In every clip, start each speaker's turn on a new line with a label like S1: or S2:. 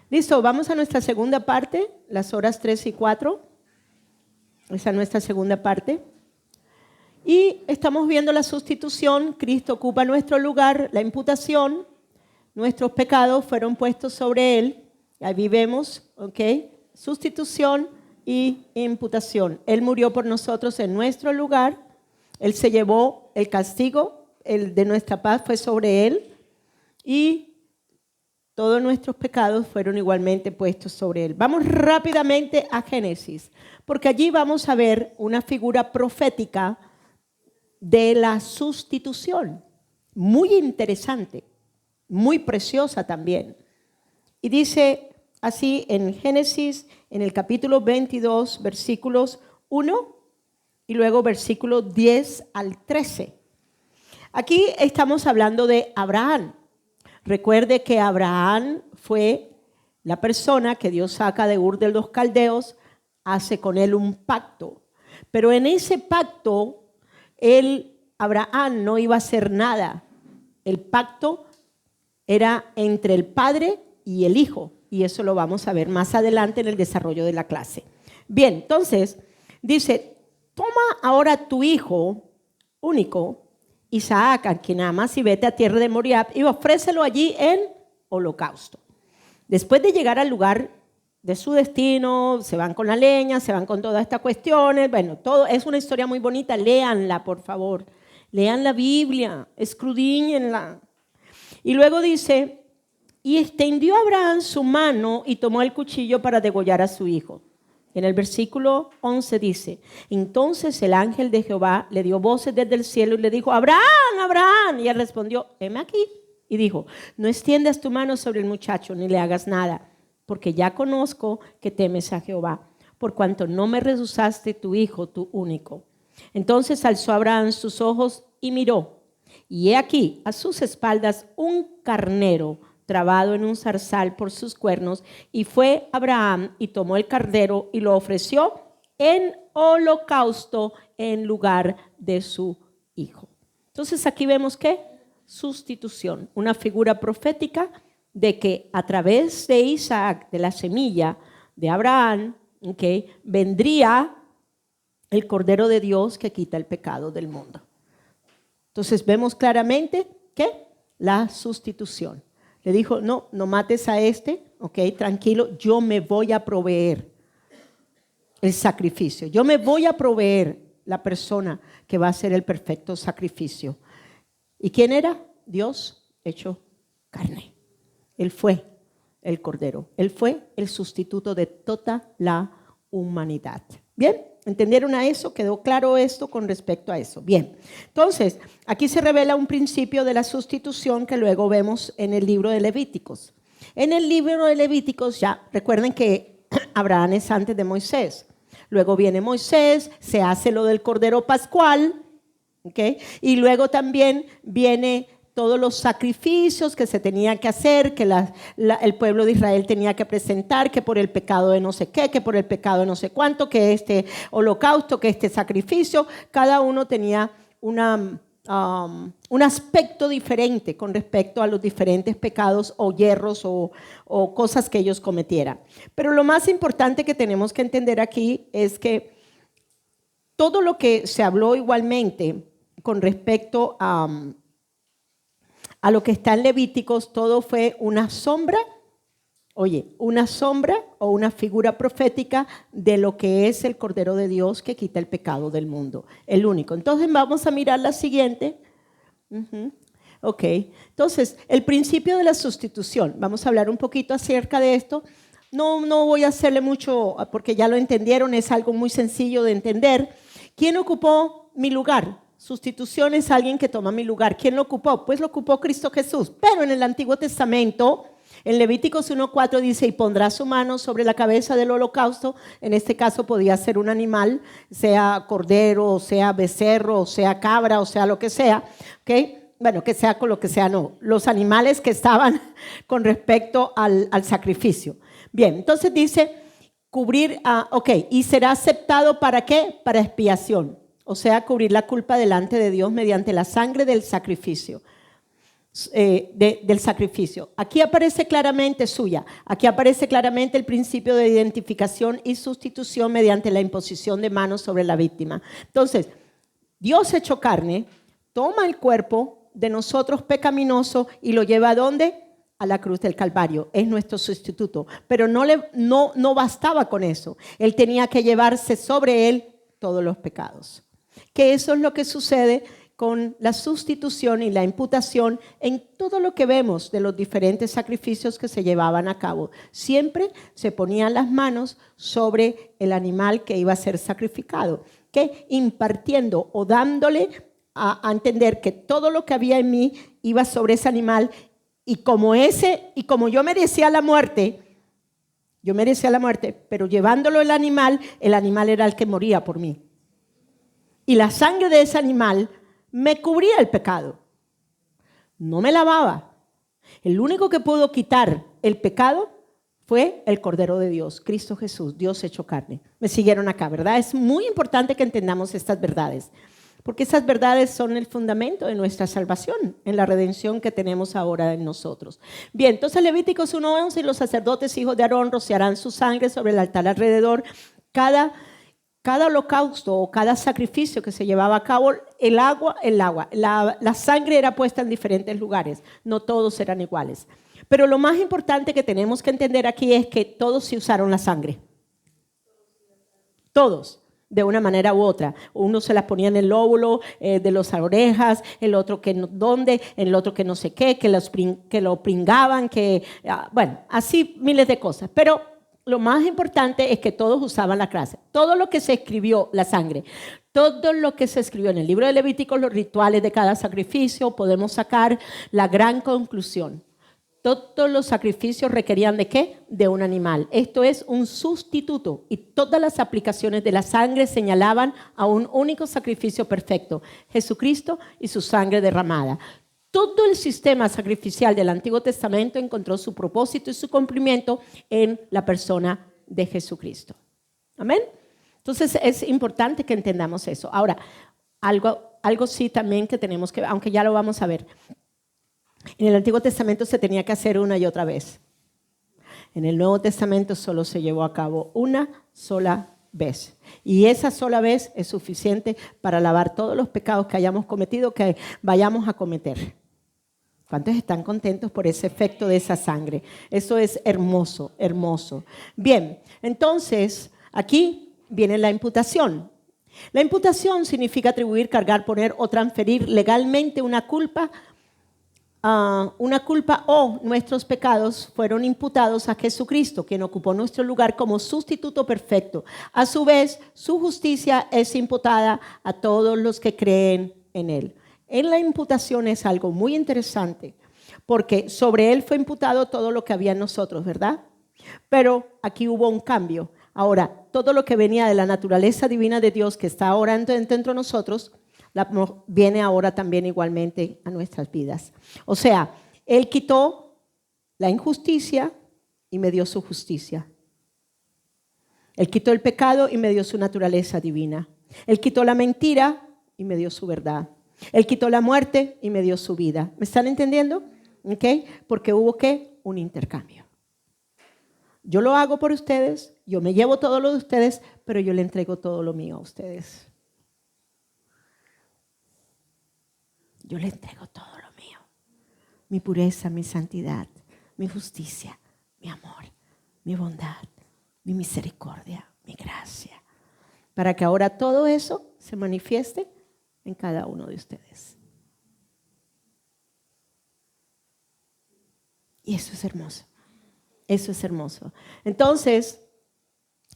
S1: Listo, vamos a nuestra segunda parte, las horas 3 y 4. Esa es nuestra segunda parte. Y estamos viendo la sustitución. Cristo ocupa nuestro lugar, la imputación. Nuestros pecados fueron puestos sobre Él. Ahí vemos, ¿ok? Sustitución y imputación. Él murió por nosotros en nuestro lugar. Él se llevó el castigo, el de nuestra paz fue sobre Él. Y todos nuestros pecados fueron igualmente puestos sobre Él. Vamos rápidamente a Génesis, porque allí vamos a ver una figura profética de la sustitución. Muy interesante, muy preciosa también. Y dice así en Génesis, en el capítulo 22, versículos 1 y luego versículos 10 al 13. Aquí estamos hablando de Abraham. Recuerde que Abraham fue la persona que Dios saca de Ur de los Caldeos, hace con él un pacto. Pero en ese pacto, Abraham no iba a hacer nada. El pacto era entre el padre y el hijo. Y eso lo vamos a ver más adelante en el desarrollo de la clase. Bien, entonces, dice, toma ahora tu hijo único, Isaac, a quien amas, y vete a tierra de Moriab y ofrécelo allí en holocausto. Después de llegar al lugar de su destino, se van con la leña, se van con todas estas cuestiones. Bueno, todo es una historia muy bonita. Léanla, por favor. Lean la Biblia, escudriñenla. Y luego dice, y extendió Abraham su mano y tomó el cuchillo para degollar a su hijo. En el versículo 11 dice, entonces el ángel de Jehová le dio voces desde el cielo y le dijo, Abraham, Abraham. Y él respondió, heme aquí. Y dijo, no extiendas tu mano sobre el muchacho ni le hagas nada, porque ya conozco que temes a Jehová, por cuanto no me rehusaste tu hijo, tu único. Entonces alzó Abraham sus ojos y miró, y he aquí a sus espaldas un carnero trabado en un zarzal por sus cuernos, y fue Abraham y tomó el carnero y lo ofreció en holocausto en lugar de su hijo. Entonces aquí vemos que sustitución, una figura profética de que a través de Isaac, de la semilla de Abraham, okay, vendría el Cordero de Dios que quita el pecado del mundo. Entonces vemos claramente que la sustitución. Le dijo, no mates a este, ok, tranquilo, yo me voy a proveer el sacrificio. Yo me voy a proveer la persona que va a hacer el perfecto sacrificio. ¿Y quién era? Dios hecho carne. Él fue el Cordero. Él fue el sustituto de toda la humanidad. ¿Bien? ¿Entendieron a eso? ¿Quedó claro esto con respecto a eso? Bien, entonces, aquí se revela un principio de la sustitución que luego vemos en el libro de Levíticos. En el libro de Levíticos, ya recuerden que Abraham es antes de Moisés. Luego viene Moisés, se hace lo del Cordero Pascual, ¿okay? Y luego también viene todos los sacrificios que se tenían que hacer, que el pueblo de Israel tenía que presentar, que por el pecado de no sé qué, que por el pecado de no sé cuánto, que este holocausto, que este sacrificio, cada uno tenía un aspecto diferente con respecto a los diferentes pecados o hierros o cosas que ellos cometieran. Pero lo más importante que tenemos que entender aquí es que todo lo que se habló igualmente con respecto a lo que está en Levíticos, todo fue una sombra, una sombra o una figura profética de lo que es el Cordero de Dios que quita el pecado del mundo, el único. Entonces vamos a mirar la siguiente. Ok, entonces el principio de la sustitución, vamos a hablar un poquito acerca de esto. No voy a hacerle mucho porque ya lo entendieron, es algo muy sencillo de entender. ¿Quién ocupó mi lugar? Sustitución es alguien que toma mi lugar. ¿Quién lo ocupó? Pues lo ocupó Cristo Jesús. Pero en el Antiguo Testamento, en Levíticos 1:4 dice, y pondrá su mano sobre la cabeza del holocausto. En este caso podía ser un animal, sea cordero, o sea becerro, o sea cabra, o sea lo que sea. ¿Okay? Bueno, que sea con lo que sea, no. Los animales que estaban con respecto al sacrificio. Bien, entonces dice, cubrir, y será aceptado ¿para qué? Para expiación. O sea, cubrir la culpa delante de Dios mediante la sangre del sacrificio. del sacrificio. Aquí aparece claramente suya. Aquí aparece claramente el principio de identificación y sustitución mediante la imposición de manos sobre la víctima. Entonces, Dios hecho carne, toma el cuerpo de nosotros pecaminoso y lo lleva ¿a dónde? A la cruz del Calvario. Es nuestro sustituto. Pero no bastaba con eso. Él tenía que llevarse sobre él todos los pecados. Que eso es lo que sucede con la sustitución y la imputación en todo lo que vemos de los diferentes sacrificios que se llevaban a cabo. Siempre se ponían las manos sobre el animal que iba a ser sacrificado, que impartiendo o dándole a entender que todo lo que había en mí iba sobre ese animal, y como yo merecía la muerte, pero llevándolo el animal era el que moría por mí. Y la sangre de ese animal me cubría el pecado. No me lavaba. El único que pudo quitar el pecado fue el Cordero de Dios, Cristo Jesús, Dios hecho carne. Me siguieron acá, ¿verdad? Es muy importante que entendamos estas verdades, porque esas verdades son el fundamento de nuestra salvación, en la redención que tenemos ahora en nosotros. Bien, entonces Levíticos 1:11, y los sacerdotes hijos de Aarón rociarán su sangre sobre el altar alrededor. Cada holocausto o cada sacrificio que se llevaba a cabo, la sangre era puesta en diferentes lugares, no todos eran iguales. Pero lo más importante que tenemos que entender aquí es que todos sí usaron la sangre. Todos, de una manera u otra. Uno se las ponía en el lóbulo de las orejas, el otro que no, dónde, el otro que no sé qué, que lo pringaban, bueno, así miles de cosas. Pero lo más importante es que todos usaban la clase. Todo lo que se escribió, la sangre, todo lo que se escribió en el libro de Levítico, los rituales de cada sacrificio, podemos sacar la gran conclusión. Todos los sacrificios requerían ¿de qué? De un animal. Esto es un sustituto, y todas las aplicaciones de la sangre señalaban a un único sacrificio perfecto, Jesucristo y su sangre derramada. Todo el sistema sacrificial del Antiguo Testamento encontró su propósito y su cumplimiento en la persona de Jesucristo. Amén. Entonces es importante que entendamos eso. Ahora, algo sí también que tenemos que ver, aunque ya lo vamos a ver. En el Antiguo Testamento se tenía que hacer una y otra vez. En el Nuevo Testamento solo se llevó a cabo una sola vez. Y esa sola vez es suficiente para lavar todos los pecados que hayamos cometido, que vayamos a cometer. ¿Cuántos están contentos por ese efecto de esa sangre? Eso es hermoso, hermoso. Bien, entonces aquí viene la imputación. La imputación significa atribuir, cargar, poner o transferir legalmente una culpa o nuestros pecados fueron imputados a Jesucristo, quien ocupó nuestro lugar como sustituto perfecto. A su vez, su justicia es imputada a todos los que creen en él. En la imputación es algo muy interesante, porque sobre él fue imputado todo lo que había en nosotros, ¿verdad? Pero aquí hubo un cambio. Ahora, todo lo que venía de la naturaleza divina de Dios, que está ahora dentro de nosotros, viene ahora también igualmente a nuestras vidas. O sea, él quitó la injusticia y me dio su justicia. Él quitó el pecado y me dio su naturaleza divina. Él quitó la mentira y me dio su verdad. Él quitó la muerte y me dio su vida. ¿Me están entendiendo? ¿Okay? Porque hubo ¿qué? Un intercambio. Yo lo hago por ustedes, yo me llevo todo lo de ustedes, pero yo le entrego todo lo mío a ustedes. Yo le entrego todo lo mío. Mi pureza, mi santidad, mi justicia, mi amor, mi bondad, mi misericordia, mi gracia. Para que ahora todo eso se manifieste en cada uno de ustedes. Y eso es hermoso. Eso es hermoso. Entonces,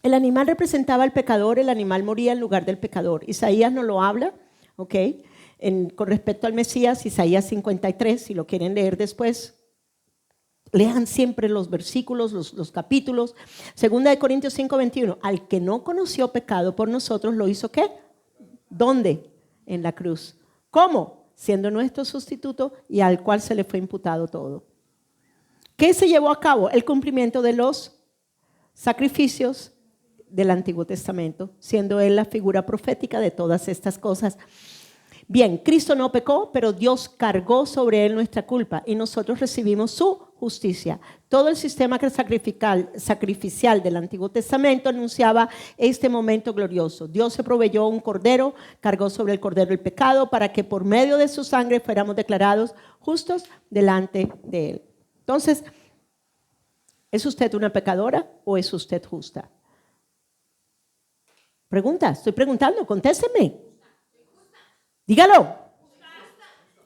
S1: el animal representaba al pecador, el animal moría en lugar del pecador. Isaías nos lo habla, ¿ok? Con respecto al Mesías, Isaías 53, si lo quieren leer después, lean siempre los versículos, los capítulos. Segunda de Corintios 5:21, al que no conoció pecado por nosotros, ¿lo hizo qué? ¿Dónde? En la cruz. ¿Cómo? Siendo nuestro sustituto y al cual se le fue imputado todo. ¿Qué se llevó a cabo? El cumplimiento de los sacrificios del Antiguo Testamento, siendo él la figura profética de todas estas cosas. Bien, Cristo no pecó, pero Dios cargó sobre él nuestra culpa y nosotros recibimos su justicia. Todo el sistema sacrificial del Antiguo Testamento anunciaba este momento glorioso. Dios se proveyó un cordero, cargó sobre el cordero el pecado para que por medio de su sangre fuéramos declarados justos delante de él. Entonces, ¿es usted una pecadora o es usted justa? Pregunta, estoy preguntando, contésteme. Dígalo.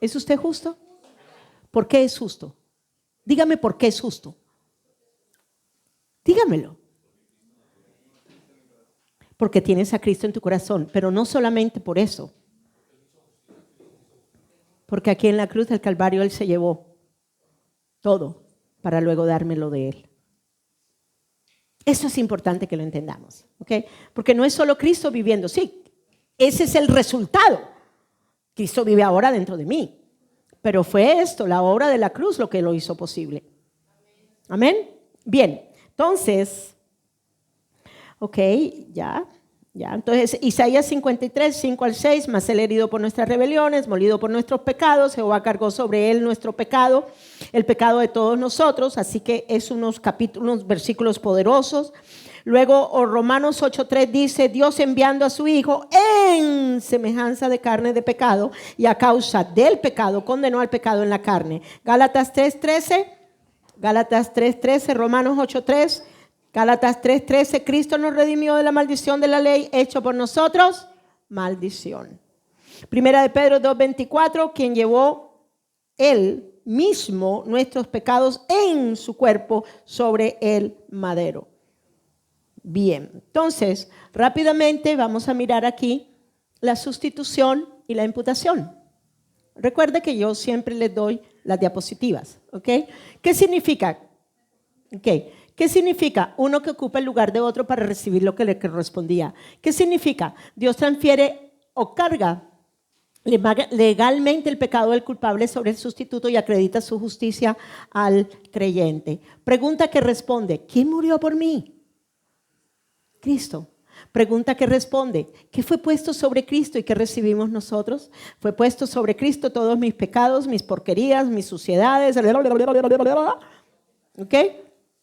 S1: ¿Es usted justo? ¿Por qué es justo? Dígame por qué es justo. Dígamelo. Porque tienes a Cristo en tu corazón, pero no solamente por eso. Porque aquí en la cruz del Calvario Él se llevó todo para luego dármelo de Él. Eso es importante que lo entendamos, ¿ok? Porque no es solo Cristo viviendo, sí, ese es el resultado. Cristo vive ahora dentro de mí. Pero fue esto, la obra de la cruz, lo que lo hizo posible. Amén. Bien, entonces, ok, ya. Entonces, Isaías 53, 5 al 6, mas él herido por nuestras rebeliones, molido por nuestros pecados, Jehová cargó sobre él nuestro pecado, el pecado de todos nosotros. Así que es unos versículos poderosos. Luego Romanos 8:3 dice, Dios enviando a su Hijo en semejanza de carne de pecado y a causa del pecado condenó al pecado en la carne. Gálatas 3:13, Romanos 8:3, Gálatas 3:13, Cristo nos redimió de la maldición de la ley, hecho por nosotros maldición. Primera de Pedro 2:24, quien llevó él mismo nuestros pecados en su cuerpo sobre el madero. Bien, entonces, rápidamente vamos a mirar aquí la sustitución y la imputación. Recuerde que yo siempre les doy las diapositivas, ¿ok? ¿Qué significa? ¿Qué significa? Uno que ocupa el lugar de otro para recibir lo que le correspondía. ¿Qué significa? Dios transfiere o carga legalmente el pecado del culpable sobre el sustituto y acredita su justicia al creyente. Pregunta que responde, ¿quién murió por mí? Cristo. Pregunta que responde, ¿qué fue puesto sobre Cristo y qué recibimos nosotros? Fue puesto sobre Cristo todos mis pecados, mis porquerías, mis suciedades, ¿ok?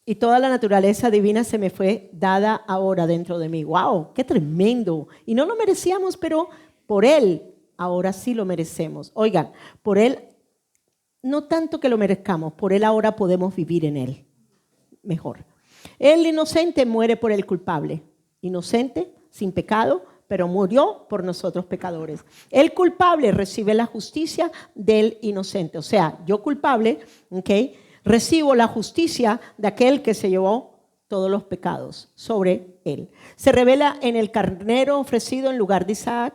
S1: Y toda la naturaleza divina se me fue dada ahora dentro de mí. ¡Wow! ¡Qué tremendo! Y no lo merecíamos, pero por Él ahora sí lo merecemos. Oigan, por Él, no tanto que lo merezcamos, por Él ahora podemos vivir en Él. Mejor. El inocente muere por el culpable. Inocente, sin pecado, pero murió por nosotros pecadores. El culpable recibe la justicia del inocente. O sea, yo culpable, ¿okay? Recibo la justicia de aquel que se llevó todos los pecados sobre él. Se revela en el carnero ofrecido en lugar de Isaac.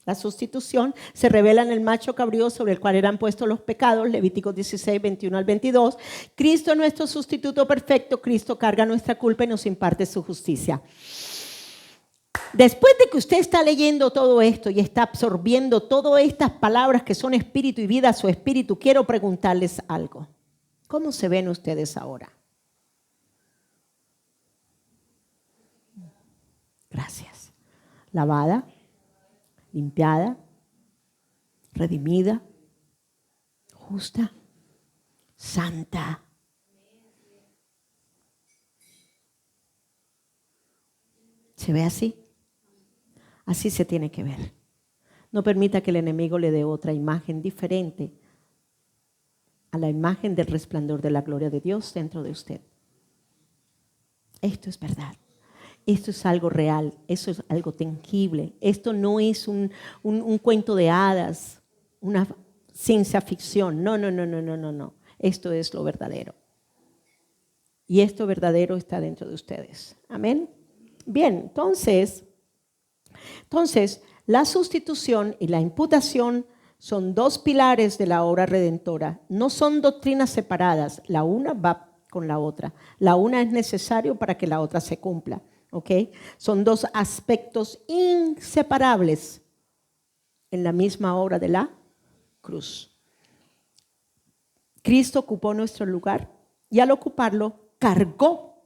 S1: La sustitución se revela en el macho cabrío sobre el cual eran puestos los pecados, Levíticos 16, 21 al 22. Cristo es nuestro sustituto perfecto, Cristo carga nuestra culpa y nos imparte su justicia. Después de que usted está leyendo todo esto y está absorbiendo todas estas palabras que son espíritu y vida a su espíritu, quiero preguntarles algo. ¿Cómo se ven ustedes ahora? Gracias. Lavada, limpiada, redimida, justa, santa. ¿Se ve así? Así se tiene que ver. No permita que el enemigo le dé otra imagen diferente a la imagen del resplandor de la gloria de Dios dentro de usted. Esto es verdad. Esto es algo real, eso es algo tangible. Esto no es un cuento de hadas, una ciencia ficción. No. Esto es lo verdadero. Y esto verdadero está dentro de ustedes. Amén. Bien, entonces, la sustitución y la imputación son dos pilares de la obra redentora. No son doctrinas separadas. La una va con la otra. La una es necesario para que la otra se cumpla. ¿Okay? Son dos aspectos inseparables en la misma obra de la cruz. Cristo ocupó nuestro lugar y al ocuparlo cargó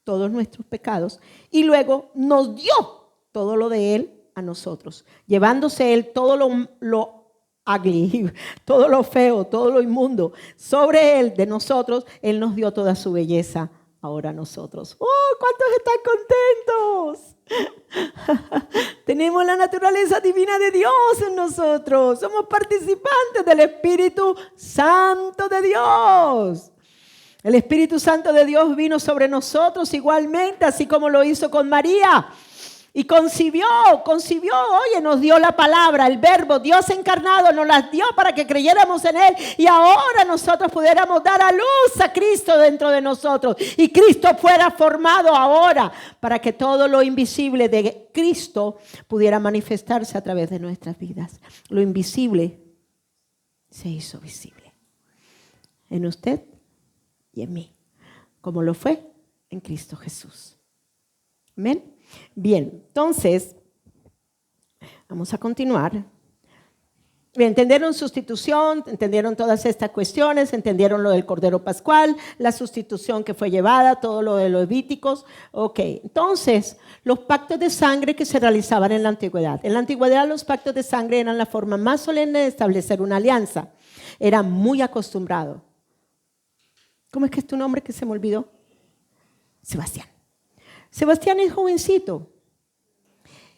S1: todos nuestros pecados y luego nos dio todo lo de Él a nosotros, llevándose Él todo lo ugly, todo lo feo, todo lo inmundo, sobre Él, de nosotros, Él nos dio toda su belleza. Ahora nosotros. ¡Oh, cuántos están contentos! Tenemos la naturaleza divina de Dios en nosotros. Somos participantes del Espíritu Santo de Dios. El Espíritu Santo de Dios vino sobre nosotros igualmente, así como lo hizo con María. Y concibió, oye, nos dio la palabra, el verbo, Dios encarnado nos las dio para que creyéramos en Él y ahora nosotros pudiéramos dar a luz a Cristo dentro de nosotros y Cristo fuera formado ahora para que todo lo invisible de Cristo pudiera manifestarse a través de nuestras vidas. Lo invisible se hizo visible en usted y en mí, como lo fue en Cristo Jesús. Amén. Bien, entonces, vamos a continuar. Bien, entendieron sustitución, entendieron todas estas cuestiones, entendieron lo del Cordero Pascual, la sustitución que fue llevada, todo lo de los levíticos. Ok, entonces, los pactos de sangre que se realizaban en la antigüedad. En la antigüedad los pactos de sangre eran la forma más solemne de establecer una alianza. Era muy acostumbrado. ¿Cómo es que es tu nombre que se me olvidó? Sebastián. Sebastián es jovencito.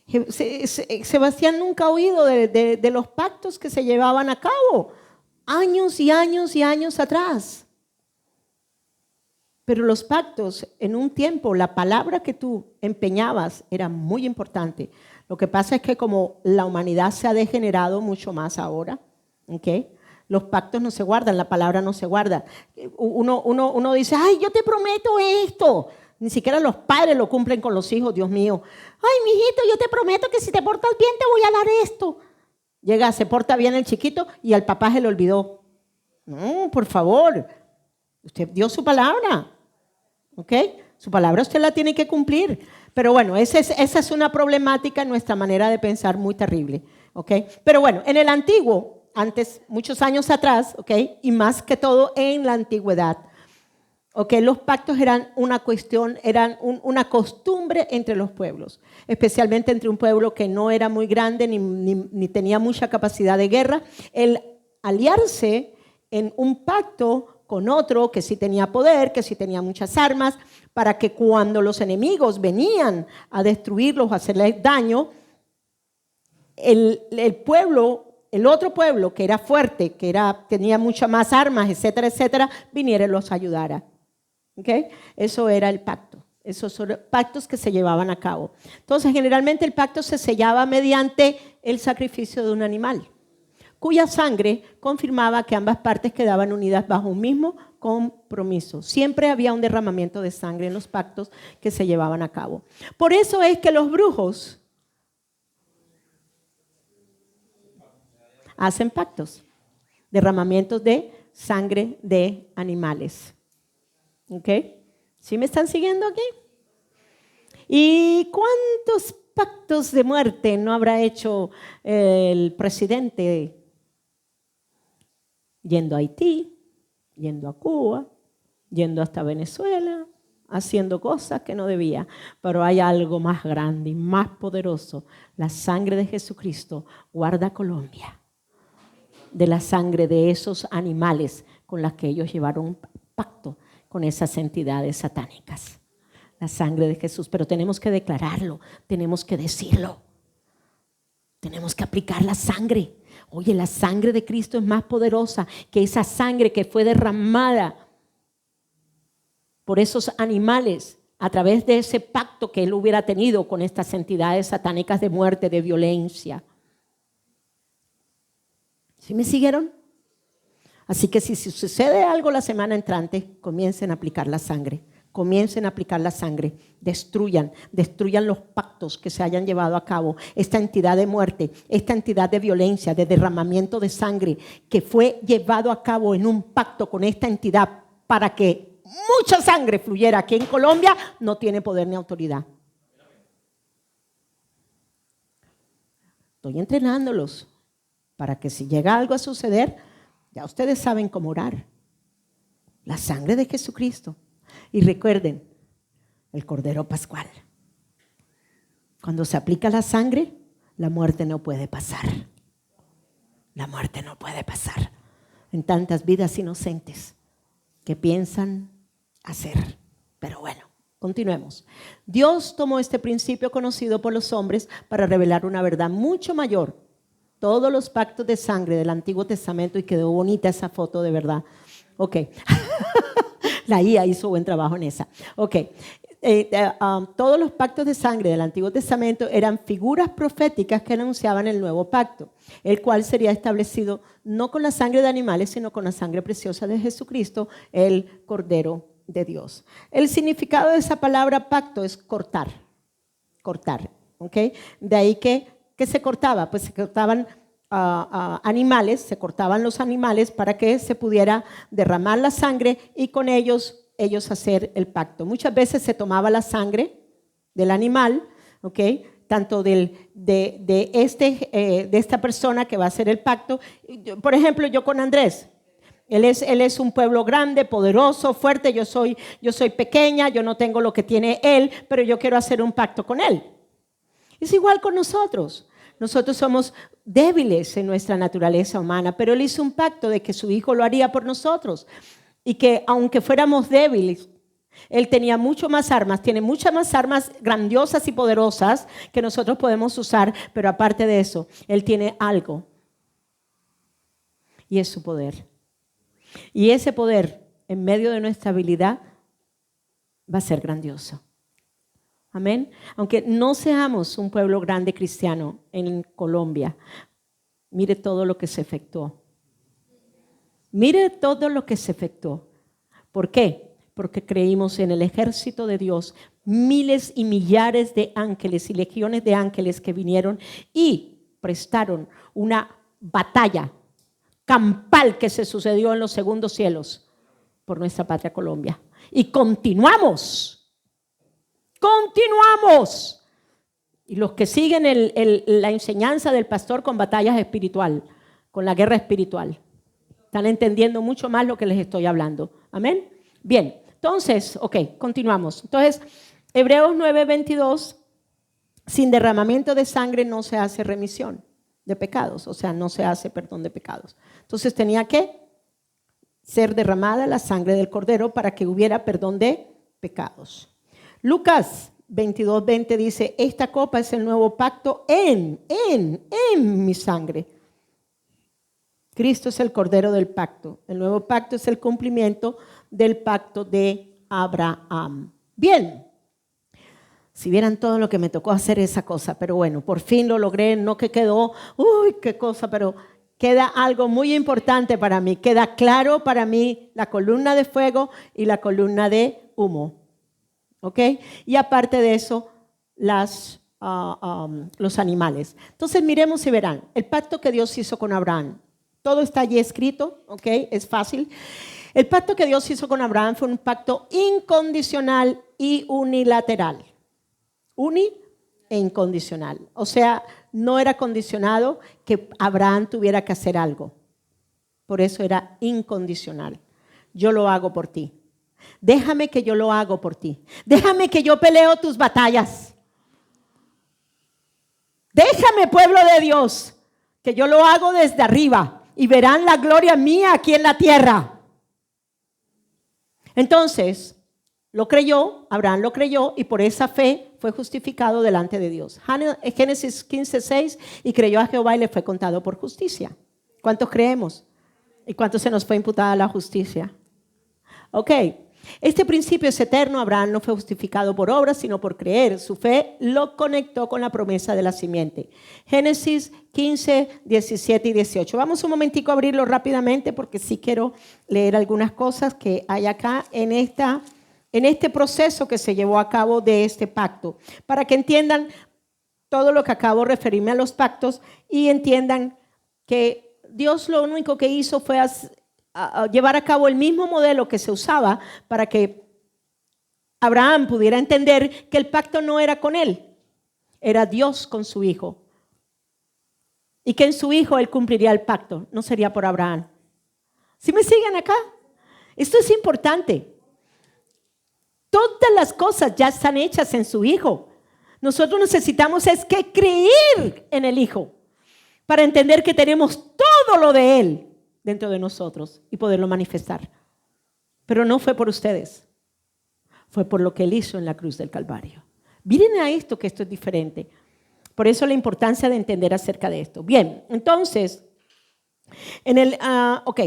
S1: Sebastián nunca ha oído de los pactos que se llevaban a cabo años y años y años atrás. Pero los pactos, en un tiempo, la palabra que tú empeñabas era muy importante. Lo que pasa es que como la humanidad se ha degenerado mucho más ahora, ¿okay? Los pactos no se guardan, la palabra no se guarda. Uno dice, ay, yo te prometo esto. Ni siquiera los padres lo cumplen con los hijos, Dios mío. Ay, mijito, yo te prometo que si te portas bien te voy a dar esto. Llega, se porta bien el chiquito y al papá se le olvidó. No, por favor. Usted dio su palabra. ¿Ok? Su palabra usted la tiene que cumplir. Pero bueno, esa es una problemática en nuestra manera de pensar muy terrible. ¿Ok? Pero bueno, en el antiguo, antes, muchos años atrás, ¿ok? Y más que todo en la antigüedad, okay, los pactos eran una cuestión, eran una costumbre entre los pueblos, especialmente entre un pueblo que no era muy grande ni tenía mucha capacidad de guerra. El aliarse en un pacto con otro que sí tenía poder, que sí tenía muchas armas, para que cuando los enemigos venían a destruirlos, a hacerles daño, el pueblo, el otro pueblo que era fuerte, tenía muchas más armas, etcétera, etcétera, viniera y los ayudara. ¿Okay? Eso era el pacto. Esos son pactos que se llevaban a cabo. Entonces, generalmente el pacto se sellaba mediante el sacrificio de un animal, cuya sangre confirmaba que ambas partes quedaban unidas bajo un mismo compromiso. Siempre había un derramamiento de sangre en los pactos que se llevaban a cabo. Por eso es que los brujos hacen pactos, derramamientos de sangre de animales. ¿Ok? ¿Sí me están siguiendo aquí? ¿Y cuántos pactos de muerte no habrá hecho el presidente yendo a Haití, yendo a Cuba, yendo hasta Venezuela, haciendo cosas que no debía? Pero hay algo más grande y más poderoso. La sangre de Jesucristo guarda Colombia de la sangre de esos animales con las que ellos llevaron un pacto con esas entidades satánicas. La sangre de Jesús. Pero tenemos que declararlo, tenemos que decirlo. Tenemos que aplicar la sangre. Oye, la sangre de Cristo es más poderosa que esa sangre que fue derramada por esos animales a través de ese pacto que él hubiera tenido con estas entidades satánicas de muerte, de violencia. ¿Sí me siguieron? Así que si sucede algo la semana entrante, comiencen a aplicar la sangre. Comiencen a aplicar la sangre. Destruyan los pactos que se hayan llevado a cabo. Esta entidad de muerte, esta entidad de violencia, de derramamiento de sangre que fue llevado a cabo en un pacto con esta entidad para que mucha sangre fluyera aquí en Colombia, no tiene poder ni autoridad. Estoy entrenándolos para que si llega algo a suceder, ya ustedes saben cómo orar. La sangre de Jesucristo. Y recuerden, el Cordero Pascual. Cuando se aplica la sangre, la muerte no puede pasar. La muerte no puede pasar en tantas vidas inocentes que piensan hacer. Pero bueno, continuemos. Dios tomó este principio conocido por los hombres para revelar una verdad mucho mayor. Todos los pactos de sangre del Antiguo Testamento, y quedó bonita esa foto de verdad. Ok. La IA hizo buen trabajo en esa. Ok. Todos los pactos de sangre del Antiguo Testamento eran figuras proféticas que anunciaban el nuevo pacto, el cual sería establecido no con la sangre de animales, sino con la sangre preciosa de Jesucristo, el Cordero de Dios. El significado de esa palabra pacto es cortar, ¿ok? De ahí que se cortaba, pues se cortaban animales, se cortaban los animales para que se pudiera derramar la sangre y con ellos hacer el pacto. Muchas veces se tomaba la sangre del animal, ¿ok? Tanto de esta persona que va a hacer el pacto. Por ejemplo, yo con Andrés. Él es un pueblo grande, poderoso, fuerte. Yo soy pequeña, yo no tengo lo que tiene él, pero yo quiero hacer un pacto con él. Es igual con nosotros. Nosotros somos débiles en nuestra naturaleza humana, pero él hizo un pacto de que su hijo lo haría por nosotros. Y que aunque fuéramos débiles, él tenía mucho más armas, tiene muchas más armas grandiosas y poderosas que nosotros podemos usar, pero aparte de eso, él tiene algo. Y es su poder. Y ese poder, en medio de nuestra habilidad, va a ser grandioso. Amén. Aunque no seamos un pueblo grande cristiano en Colombia, mire todo lo que se efectuó. Mire todo lo que se efectuó. ¿Por qué? Porque creímos en el ejército de Dios, miles y millares de ángeles y legiones de ángeles que vinieron y prestaron una batalla campal que se sucedió en los segundos cielos por nuestra patria Colombia. Y continuamos. Y los que siguen la enseñanza del pastor con batallas espiritual, con la guerra espiritual. Están entendiendo mucho más lo que les estoy hablando. Amén. Bien, entonces, continuamos. Entonces, Hebreos 9:22, sin derramamiento de sangre no se hace remisión de pecados, o sea, no se hace perdón de pecados. Entonces tenía que ser derramada la sangre del Cordero para que hubiera perdón de pecados. Lucas 22:20 dice, esta copa es el nuevo pacto en mi sangre. Cristo es el Cordero del pacto. El nuevo pacto es el cumplimiento del pacto de Abraham. Bien, si vieran todo lo que me tocó hacer esa cosa, pero bueno, por fin lo logré, no que quedó, uy, qué cosa, pero queda algo muy importante para mí. Queda claro para mí la columna de fuego y la columna de humo. ¿Ok? Y aparte de eso, los animales. Entonces miremos y verán, el pacto que Dios hizo con Abraham. Todo está allí escrito, ¿ok? Es fácil. El pacto que Dios hizo con Abraham fue un pacto incondicional y unilateral. E incondicional. O sea, no era condicionado que Abraham tuviera que hacer algo. Por eso era incondicional. Yo lo hago por ti. Déjame que yo lo hago por ti. Déjame que yo peleo tus batallas. Déjame, pueblo de Dios, que yo lo hago desde arriba. Y verán la gloria mía aquí en la tierra. Entonces, Abraham lo creyó y por esa fe fue justificado delante de Dios. Génesis 15:6, y creyó a Jehová y le fue contado por justicia. ¿Cuántos creemos? ¿Y cuánto se nos fue imputada la justicia? Ok. Este principio es eterno. Abraham no fue justificado por obras, sino por creer. Su fe lo conectó con la promesa de la simiente. Génesis 15, 17 y 18. Vamos un momentico a abrirlo rápidamente porque sí quiero leer algunas cosas que hay acá en este proceso que se llevó a cabo de este pacto, para que entiendan todo lo que acabo de referirme a los pactos y entiendan que Dios lo único que hizo fue a llevar a cabo el mismo modelo que se usaba para que Abraham pudiera entender que el pacto no era con él, era Dios con su hijo. Y que en su hijo él cumpliría el pacto, no sería por Abraham. ¿Sí me siguen acá? Esto es importante. Todas las cosas ya están hechas en su hijo. Nosotros necesitamos es que creer en el hijo para entender que tenemos todo todo lo de Él dentro de nosotros y poderlo manifestar. Pero no fue por ustedes, fue por lo que Él hizo en la cruz del Calvario. Miren a esto, que esto es diferente. Por eso la importancia de entender acerca de esto. Bien, entonces, en el, ok,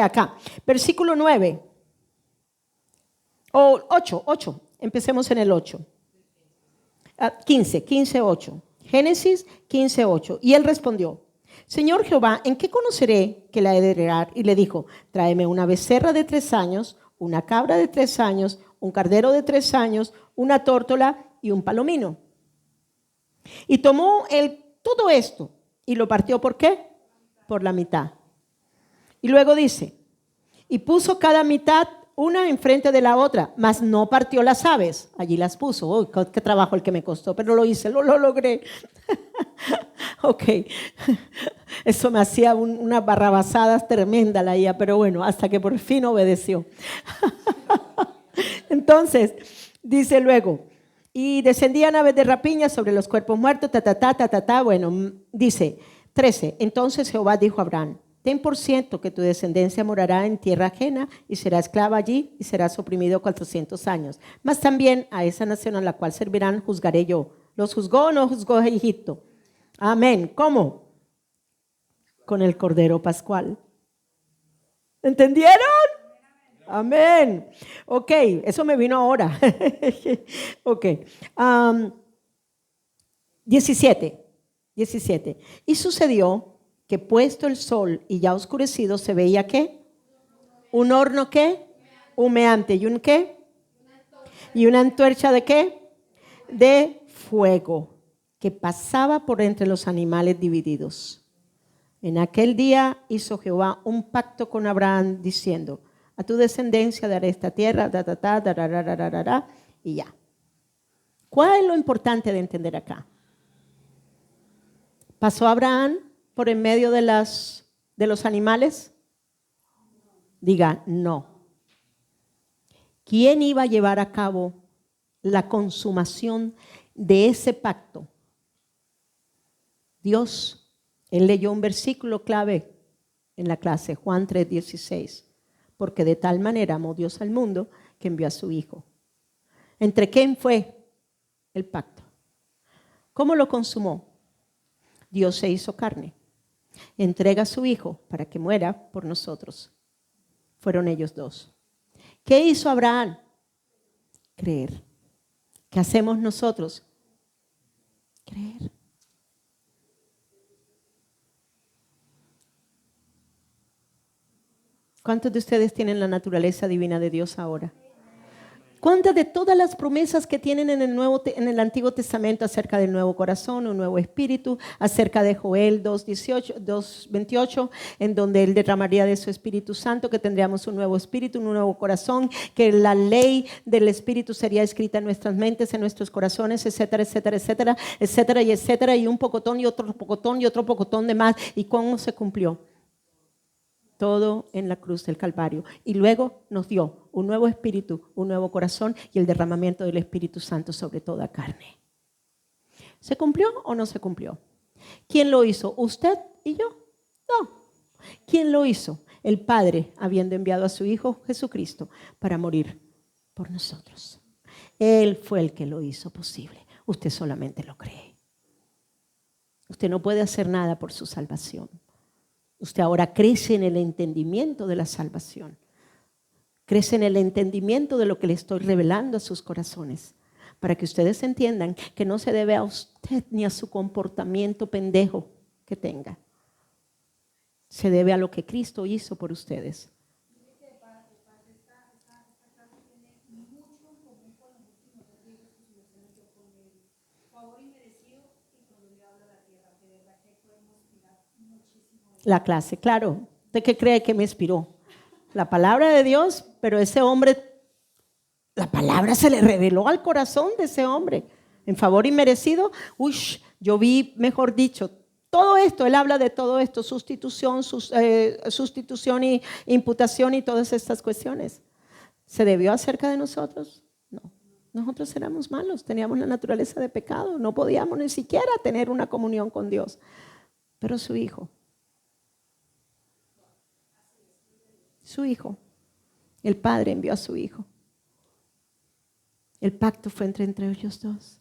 S1: acá, versículo 9, o 8, empecemos en el 8. 15, 8. Génesis 15, 8. Y él respondió: Señor Jehová, ¿en qué conoceré que la he de heredar? Y le dijo: tráeme una becerra de 3 años, una cabra de 3 años, un cardero de 3 años, una tórtola y un palomino. Y tomó él todo esto y lo partió, ¿por qué? Por la mitad. Y luego dice: y puso cada mitad una enfrente de la otra, mas no partió las aves. Allí las puso. Uy, qué trabajo el que me costó, pero lo hice, lo logré. Ok. Eso me hacía unas barrabasadas tremendas la IA, pero bueno, hasta que por fin obedeció. Entonces, dice luego: y descendían aves de rapiña sobre los cuerpos muertos, Bueno, dice 13. Entonces Jehová dijo a Abraham: ten por cierto que tu descendencia morará en tierra ajena y será esclava allí y serás oprimido 400 años. Mas también a esa nación a la cual servirán juzgaré yo. ¿Los juzgó o no juzgó a Egipto? Amén. ¿Cómo? Con el Cordero Pascual. ¿Entendieron? Amén. Ok, eso me vino ahora. Ok. 17. Y sucedió que puesto el sol y ya oscurecido se veía ¿qué? Un horno ¿qué? Humeante. ¿Y un qué? Y una antorcha ¿de qué? De fuego que pasaba por entre los animales divididos. En aquel día hizo Jehová un pacto con Abraham diciendo: a tu descendencia daré esta tierra, y ya. ¿Cuál es lo importante de entender acá? ¿Pasó Abraham por en medio de los animales? Diga, no. ¿Quién iba a llevar a cabo la consumación de ese pacto? Dios. Él leyó un versículo clave en la clase, Juan 3:16. Porque de tal manera amó Dios al mundo que envió a su Hijo. ¿Entre quién fue el pacto? ¿Cómo lo consumó? Dios se hizo carne. Entrega a su Hijo para que muera por nosotros. Fueron ellos dos. ¿Qué hizo Abraham? Creer. ¿Qué hacemos nosotros? Creer. ¿Cuántos de ustedes tienen la naturaleza divina de Dios ahora? ¿Cuántas de todas las promesas que tienen en el Antiguo Testamento acerca del nuevo corazón, un nuevo espíritu, acerca de Joel 2:28, en donde Él derramaría de su Espíritu Santo, que tendríamos un nuevo espíritu, un nuevo corazón, que la ley del Espíritu sería escrita en nuestras mentes, en nuestros corazones, etcétera, etcétera, etcétera, etcétera y etcétera, y un pocotón y otro pocotón y otro pocotón de más? ¿Y cómo se cumplió? Todo en la cruz del Calvario. Y luego nos dio un nuevo espíritu, un nuevo corazón y el derramamiento del Espíritu Santo sobre toda carne. ¿Se cumplió o no se cumplió? ¿Quién lo hizo? ¿Usted y yo? No. ¿Quién lo hizo? El Padre, habiendo enviado a su Hijo Jesucristo para morir por nosotros. Él fue el que lo hizo posible. Usted solamente lo cree. Usted no puede hacer nada por su salvación. Usted ahora crece en el entendimiento de la salvación. Crece en el entendimiento de lo que le estoy revelando a sus corazones. Para que ustedes entiendan que no se debe a usted ni a su comportamiento pendejo que tenga. Se debe a lo que Cristo hizo por ustedes. La clase, claro. ¿De qué cree que me inspiró? La palabra de Dios, pero ese hombre, la palabra se le reveló al corazón de ese hombre. En favor inmerecido, yo vi, mejor dicho, todo esto, él habla de todo esto, sustitución y imputación y todas estas cuestiones. ¿Se debió acerca de nosotros? No. Nosotros éramos malos, teníamos la naturaleza de pecado, no podíamos ni siquiera tener una comunión con Dios. Pero su Hijo, el Padre envió a su Hijo. El pacto fue entre ellos dos.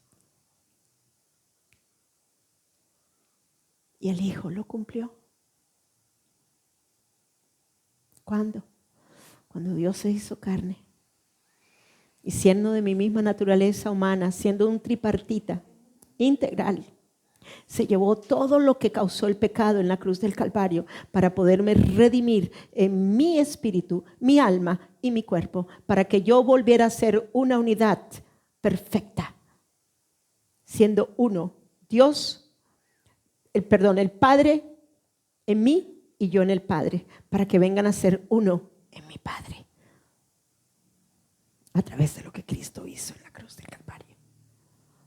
S1: Y el Hijo lo cumplió. ¿Cuándo? Cuando Dios se hizo carne. Y siendo de mi misma naturaleza humana, siendo un tripartita integral, se llevó todo lo que causó el pecado en la cruz del Calvario para poderme redimir en mi espíritu, mi alma y mi cuerpo, para que yo volviera a ser una unidad perfecta, siendo uno, Dios, el Padre en mí y yo en el Padre, para que vengan a ser uno en mi Padre, a través de lo que Cristo hizo en la cruz del Calvario.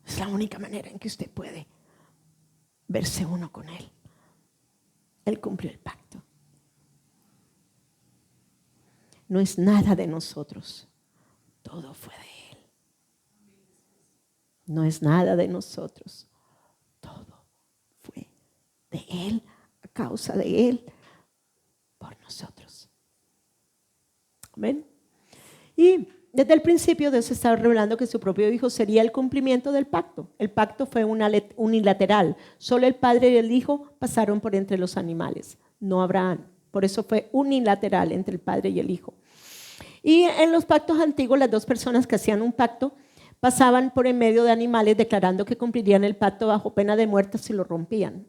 S1: Es la única manera en que usted puede verse uno con Él. Él cumplió el pacto. No es nada de nosotros, todo fue de Él. No es nada de nosotros, todo fue de Él, a causa de Él, por nosotros. Amén. Y desde el principio Dios estaba revelando que su propio Hijo sería el cumplimiento del pacto. El pacto fue unilateral. Solo el Padre y el Hijo pasaron por entre los animales, no Abraham. Por eso fue unilateral entre el Padre y el Hijo. Y en los pactos antiguos, las dos personas que hacían un pacto pasaban por en medio de animales declarando que cumplirían el pacto bajo pena de muerte si lo rompían.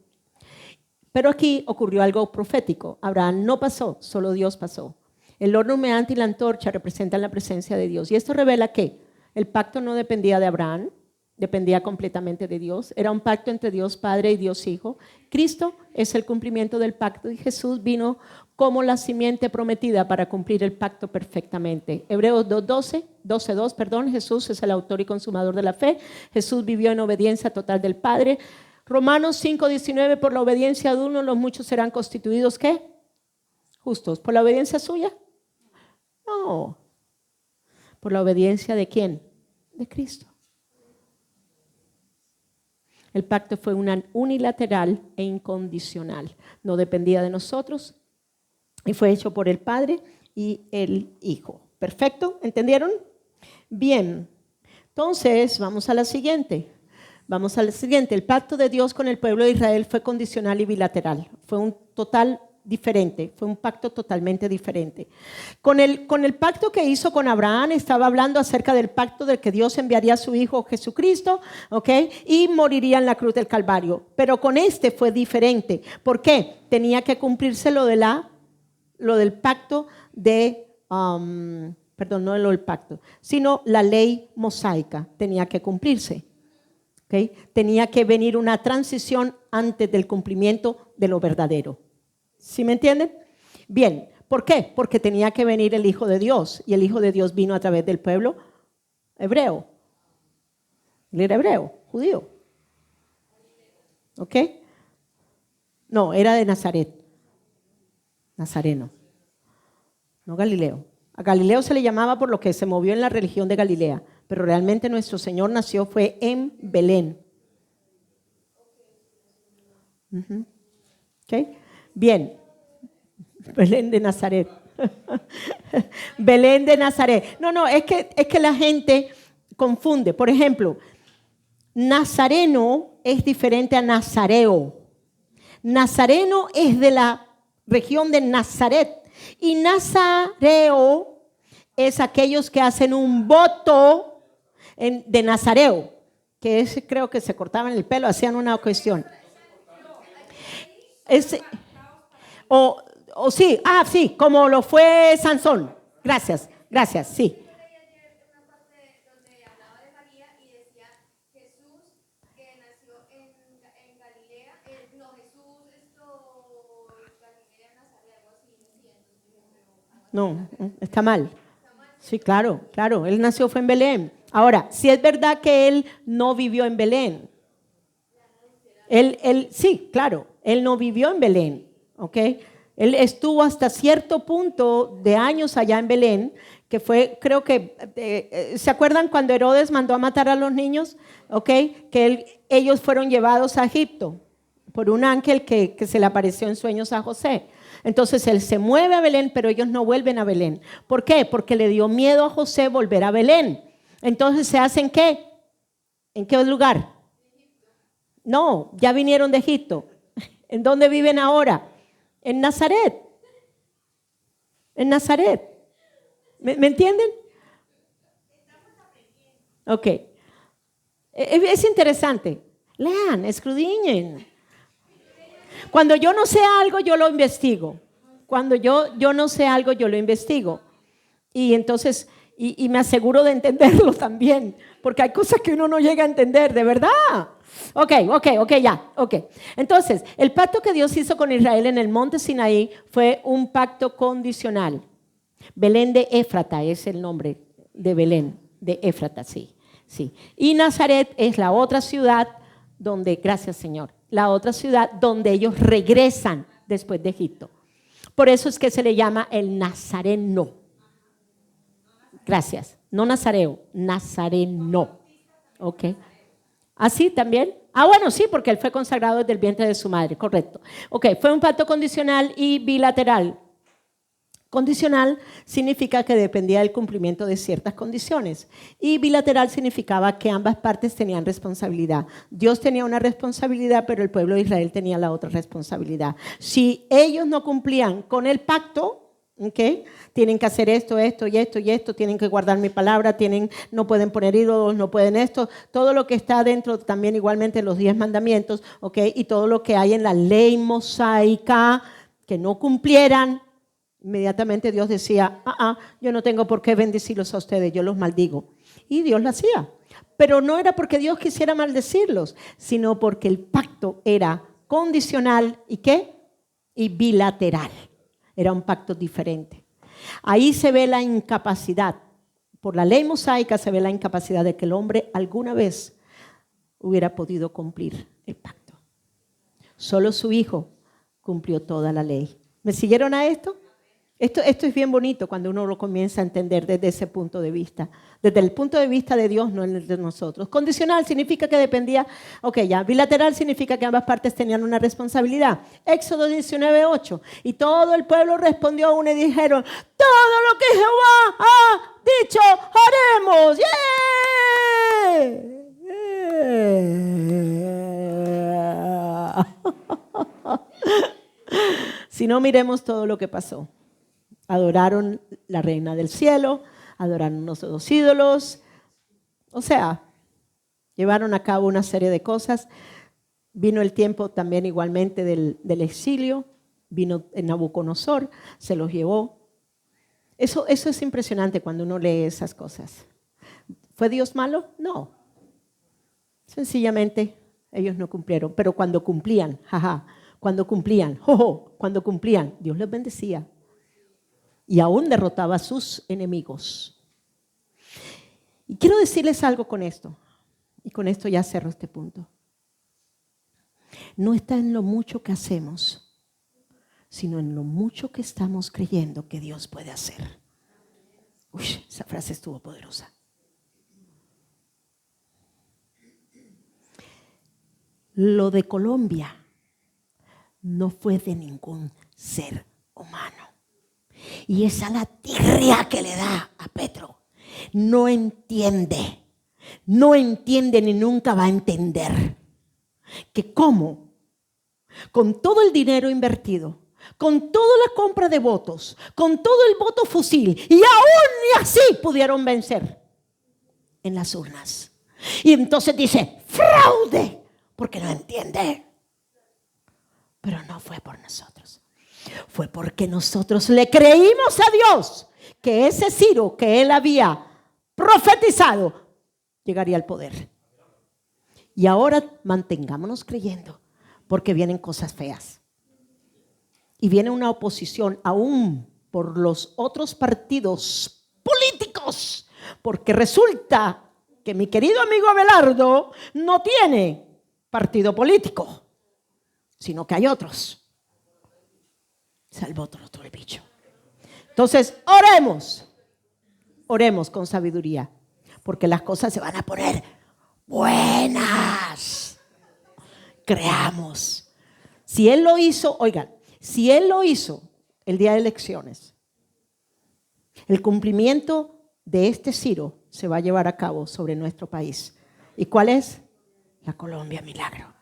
S1: Pero aquí ocurrió algo profético. Abraham no pasó, solo Dios pasó. El horno humeante y la antorcha representan la presencia de Dios. Y esto revela que el pacto no dependía de Abraham, dependía completamente de Dios. Era un pacto entre Dios Padre y Dios Hijo. Cristo es el cumplimiento del pacto y Jesús vino como la simiente prometida para cumplir el pacto perfectamente. Hebreos 12:2, Jesús es el autor y consumador de la fe. Jesús vivió en obediencia total del Padre. Romanos 5:19, por la obediencia de uno los muchos serán constituidos, ¿qué? Justos. ¿Por la obediencia suya? No. ¿Por la obediencia de quién? De Cristo. El pacto fue unilateral e incondicional. No dependía de nosotros y fue hecho por el Padre y el Hijo. ¿Perfecto? ¿Entendieron? Bien. Entonces, vamos a la siguiente. El pacto de Dios con el pueblo de Israel fue condicional y bilateral. Fue un total diferente, fue un pacto totalmente diferente. Con el pacto que hizo con Abraham, estaba hablando acerca del pacto de que Dios enviaría a su Hijo Jesucristo, ¿ok? Y moriría en la cruz del Calvario. Pero con este fue diferente. ¿Por qué? Tenía que cumplirse lo del pacto de, no lo del pacto, sino la ley mosaica tenía que cumplirse. ¿Okay? Tenía que venir una transición antes del cumplimiento de lo verdadero. ¿Sí me entienden? Bien, ¿por qué? Porque tenía que venir el Hijo de Dios y el Hijo de Dios vino a través del pueblo hebreo. Él era hebreo, judío. ¿Ok? No, era de Nazaret. Nazareno, no Galileo. A Galileo se le llamaba por lo que se movió en la religión de Galilea, pero realmente nuestro Señor fue en Belén. ¿Ok? Bien, Belén de Nazaret. Belén de Nazaret. No, es que la gente confunde. Por ejemplo, Nazareno es diferente a Nazareo. Nazareno es de la región de Nazaret y Nazareo es aquellos que hacen un voto de Nazareo, que es, creo que se cortaban el pelo, hacían una cuestión. Sí, como lo fue Sansón. Gracias, sí. No, está mal. Sí, claro, él fue en Belén. Ahora, si es verdad que él no vivió en Belén. Sí, claro, él no vivió en Belén, ¿ok? Él estuvo hasta cierto punto de años allá en Belén, que fue, creo que, ¿se acuerdan cuando Herodes mandó a matar a los niños? ¿Ok? Que ellos fueron llevados a Egipto por un ángel que se le apareció en sueños a José. Entonces él se mueve a Belén, pero ellos no vuelven a Belén. ¿Por qué? Porque le dio miedo a José volver a Belén. Entonces se hacen ¿qué? ¿En qué lugar? No, ya vinieron de Egipto. ¿En dónde viven ahora? En Nazaret. En Nazaret. ¿Me entienden? Ok. Es interesante. Lean, escudriñen. Cuando yo no sé algo, yo lo investigo. Cuando yo no sé algo, yo lo investigo. Y entonces, y me aseguro de entenderlo también. Porque hay cosas que uno no llega a entender, de verdad. Ok, ya. Entonces, el pacto que Dios hizo con Israel en el monte Sinaí fue un pacto condicional. Belén de Éfrata es el nombre de Belén, de Éfrata, sí. Y Nazaret es la otra ciudad donde, gracias Señor, la otra ciudad donde ellos regresan después de Egipto. Por eso es que se le llama el Nazareno. Gracias. No Nazareo, Nazareno. Ok. ¿Así también? Bueno, sí, porque él fue consagrado desde el vientre de su madre, correcto. Ok, fue un pacto condicional y bilateral. Condicional significa que dependía del cumplimiento de ciertas condiciones y bilateral significaba que ambas partes tenían responsabilidad. Dios tenía una responsabilidad, pero el pueblo de Israel tenía la otra responsabilidad. Si ellos no cumplían con el pacto, ¿okay? Tienen que hacer esto, tienen que guardar mi palabra, no pueden poner ídolos, no pueden esto, todo lo que está dentro también igualmente los 10 mandamientos, ¿okay? Y todo lo que hay en la ley mosaica que no cumplieran. Inmediatamente Dios decía, yo no tengo por qué bendecirlos a ustedes, yo los maldigo. Y Dios lo hacía. Pero no era porque Dios quisiera maldecirlos, sino porque el pacto era condicional y ¿qué? Y bilateral. Era un pacto diferente. Ahí se ve la incapacidad. Por la ley mosaica se ve la incapacidad de que el hombre alguna vez hubiera podido cumplir el pacto. Solo su hijo cumplió toda la ley. ¿Me siguieron a esto? Esto es bien bonito cuando uno lo comienza a entender desde ese punto de vista. Desde el punto de vista de Dios, no el de nosotros. Condicional significa que dependía, ya. Bilateral significa que ambas partes tenían una responsabilidad. Éxodo 19:8. Y todo el pueblo respondió a uno y dijeron, todo lo que Jehová ha dicho, haremos. Si no, miremos todo lo que pasó. Adoraron la reina del cielo, adoraron los ídolos, llevaron a cabo una serie de cosas. Vino el tiempo también igualmente del exilio, vino Nabucodonosor, se los llevó. Eso es impresionante cuando uno lee esas cosas. ¿Fue Dios malo? No. Sencillamente ellos no cumplieron, pero cuando cumplían, cuando cumplían, Dios les bendecía. Y aún derrotaba a sus enemigos. Y quiero decirles algo con esto. Y con esto ya cierro este punto. No está en lo mucho que hacemos, sino en lo mucho que estamos creyendo que Dios puede hacer. Esa frase estuvo poderosa. Lo de Colombia no fue de ningún ser humano. Y esa es la tirria que le da a Petro. No entiende ni nunca va a entender que cómo, con todo el dinero invertido, con toda la compra de votos, con todo el voto fusil, y aún así pudieron vencer en las urnas. Y entonces dice, fraude, porque no entiende. Pero no fue por nosotros. Fue porque nosotros le creímos a Dios que ese Ciro que él había profetizado llegaría al poder. Y ahora mantengámonos creyendo, porque vienen cosas feas. Y viene una oposición aún por los otros partidos políticos, porque resulta que mi querido amigo Abelardo no tiene partido político, sino que hay otros. salvó todo el bicho. Entonces, oremos con sabiduría, porque las cosas se van a poner buenas. Creamos. Si Él lo hizo, oigan, si Él lo hizo el día de elecciones, el cumplimiento de este Ciro se va a llevar a cabo sobre nuestro país. ¿Y cuál es? La Colombia milagro.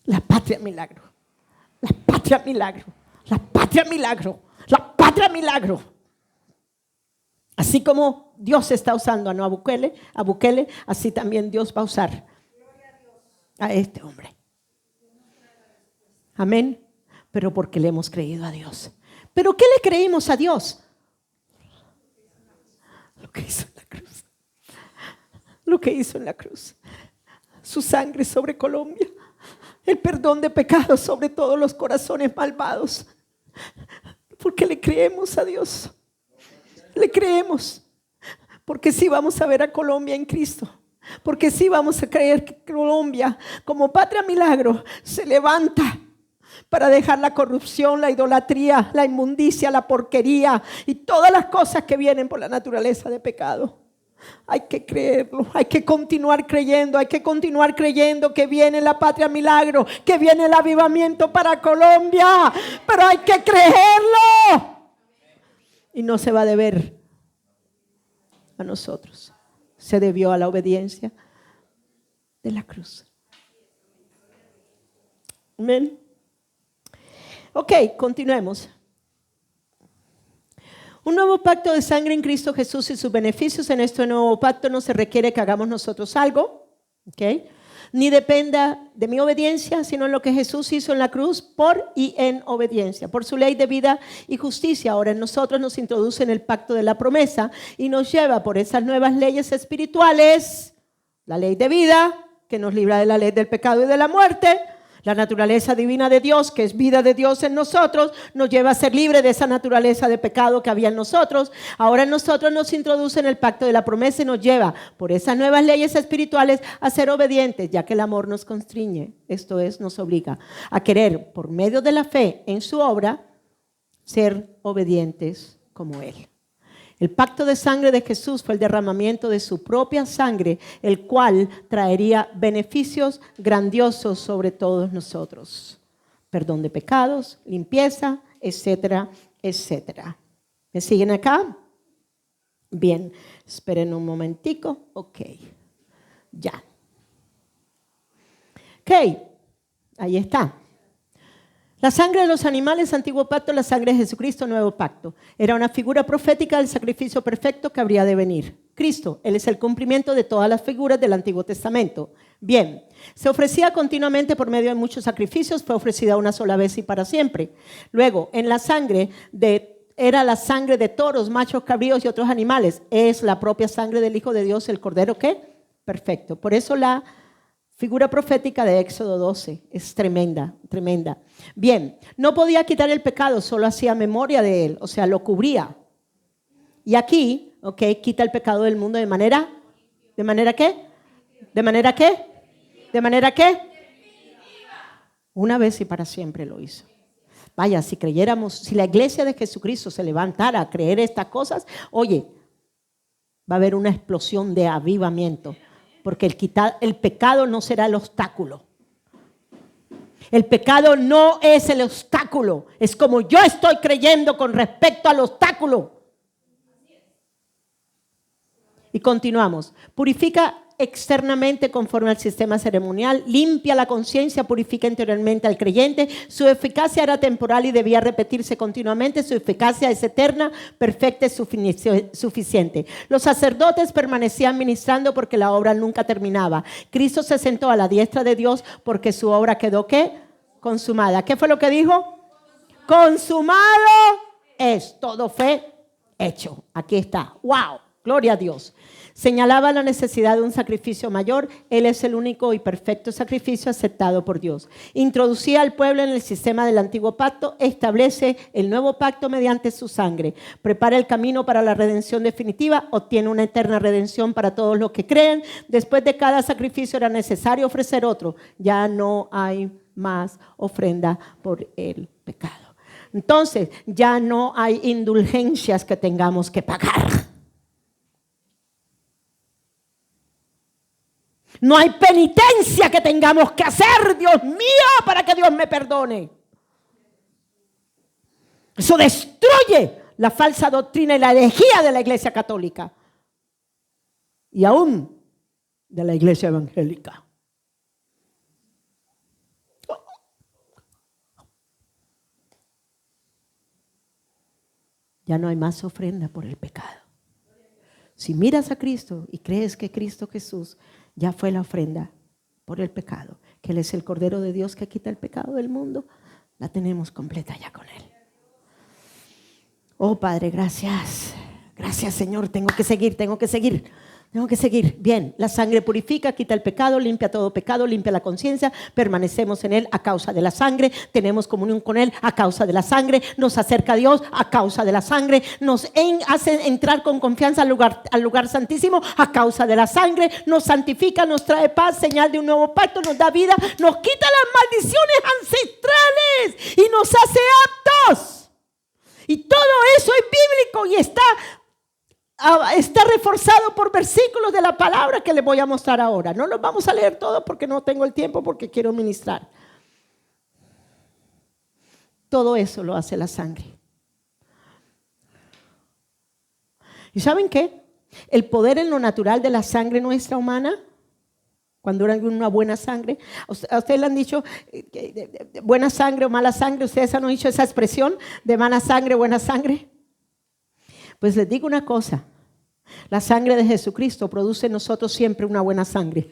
S1: La patria milagro. La patria milagro. La patria milagro. La patria milagro. Así como Dios está usando a Bukele, así también Dios va a usar a este hombre. Amén. Pero porque le hemos creído a Dios. ¿Pero qué le creímos a Dios? Lo que hizo en la cruz. Lo que hizo en la cruz. Su sangre sobre Colombia. El perdón de pecados sobre todos los corazones malvados. Porque le creemos a Dios. Le creemos. Porque sí vamos a ver a Colombia en Cristo. Porque sí vamos a creer que Colombia, como patria milagro, se levanta para dejar la corrupción, la idolatría, la inmundicia, la porquería y todas las cosas que vienen por la naturaleza de pecado. Hay que creerlo, hay que continuar creyendo, que viene la patria milagro, que viene el avivamiento para Colombia, pero hay que creerlo. Y no se va a deber a nosotros, se debió a la obediencia de la cruz. Amén. Ok, continuemos. Un nuevo pacto de sangre en Cristo Jesús y sus beneficios. En este nuevo pacto no se requiere que hagamos nosotros algo, ¿okay? Ni dependa de mi obediencia, sino en lo que Jesús hizo en la cruz por y en obediencia. Por su ley de vida y justicia, ahora en nosotros nos introduce en el pacto de la promesa y nos lleva por esas nuevas leyes espirituales, la ley de vida, que nos libra de la ley del pecado y de la muerte. La naturaleza divina de Dios, que es vida de Dios en nosotros, nos lleva a ser libre de esa naturaleza de pecado que había en nosotros. Ahora en nosotros nos introduce en el pacto de la promesa y nos lleva por esas nuevas leyes espirituales a ser obedientes, ya que el amor nos constriñe. Esto es, nos obliga a querer, por medio de la fe en su obra, ser obedientes como Él. El pacto de sangre de Jesús fue el derramamiento de su propia sangre, el cual traería beneficios grandiosos sobre todos nosotros. Perdón de pecados, limpieza, etcétera, etcétera. ¿Me siguen acá? Bien, esperen un momentico. Ok, ya. Ok, ahí está. La sangre de los animales, antiguo pacto, la sangre de Jesucristo, nuevo pacto. Era una figura profética del sacrificio perfecto que habría de venir. Cristo, Él es el cumplimiento de todas las figuras del Antiguo Testamento. Bien, se ofrecía continuamente por medio de muchos sacrificios, fue ofrecida una sola vez y para siempre. Luego, en la sangre era la sangre de toros, machos, cabríos y otros animales. Es la propia sangre del Hijo de Dios, el Cordero, ¿qué? Perfecto. Por eso la figura profética de Éxodo 12 es tremenda, tremenda. Bien, no podía quitar el pecado, solo hacía memoria de él, o sea, lo cubría. Y aquí, ok, quita el pecado del mundo ¿de manera qué? ¿De manera qué? ¿De manera qué? Una vez y para siempre lo hizo. Vaya, si creyéramos, si la iglesia de Jesucristo se levantara a creer estas cosas, oye, va a haber una explosión de avivamiento. Porque el pecado no será el obstáculo. El pecado no es el obstáculo. Es como yo estoy creyendo con respecto al obstáculo. Y continuamos. Purifica externamente conforme al sistema ceremonial, limpia la conciencia, purifica interiormente al creyente. Su eficacia era temporal y debía repetirse continuamente. Su eficacia es eterna, perfecta y suficiente. Los sacerdotes permanecían ministrando porque la obra nunca terminaba. Cristo se sentó a la diestra de Dios porque su obra quedó ¿qué? Consumada. ¿Qué fue lo que dijo? Consumado es. Todo fue hecho. Aquí está. ¡Wow! Gloria a Dios. Señalaba la necesidad de un sacrificio mayor. Él es el único y perfecto sacrificio aceptado por Dios. Introducía al pueblo en el sistema del antiguo pacto, establece el nuevo pacto mediante su sangre. Prepara el camino para la redención definitiva, obtiene una eterna redención para todos los que creen. Después de cada sacrificio era necesario ofrecer otro. Ya no hay más ofrenda por él. pecado. Entonces, ya no hay indulgencias que tengamos que pagar. No hay penitencia que tengamos que hacer, Dios mío, para que Dios me perdone. Eso destruye la falsa doctrina y la herejía de la Iglesia Católica. Y aún de la Iglesia Evangélica. Ya no hay más ofrenda por el pecado. Si miras a Cristo y crees que Cristo Jesús ya fue la ofrenda por el pecado, que Él es el Cordero de Dios que quita el pecado del mundo, la tenemos completa ya con Él. Oh Padre, gracias. Gracias Señor, tengo que seguir. Bien, la sangre purifica, quita el pecado, limpia todo pecado, limpia la conciencia. Permanecemos en Él a causa de la sangre. Tenemos comunión con Él a causa de la sangre. Nos acerca a Dios a causa de la sangre. Nos hace entrar con confianza al lugar santísimo a causa de la sangre. Nos santifica, nos trae paz, señal de un nuevo pacto, nos da vida, nos quita las maldiciones ancestrales y nos hace aptos. Y todo eso es bíblico y está reforzado por versículos de la palabra que les voy a mostrar ahora. No los vamos a leer todos porque no tengo el tiempo, porque quiero ministrar. Todo eso lo hace la sangre. ¿Y saben qué? El poder en lo natural de la sangre nuestra humana, cuando era una buena sangre, a ustedes le han dicho buena sangre o mala sangre. Ustedes han dicho esa expresión de mala sangre, buena sangre. Pues les digo una cosa, la sangre de Jesucristo produce en nosotros siempre una buena sangre.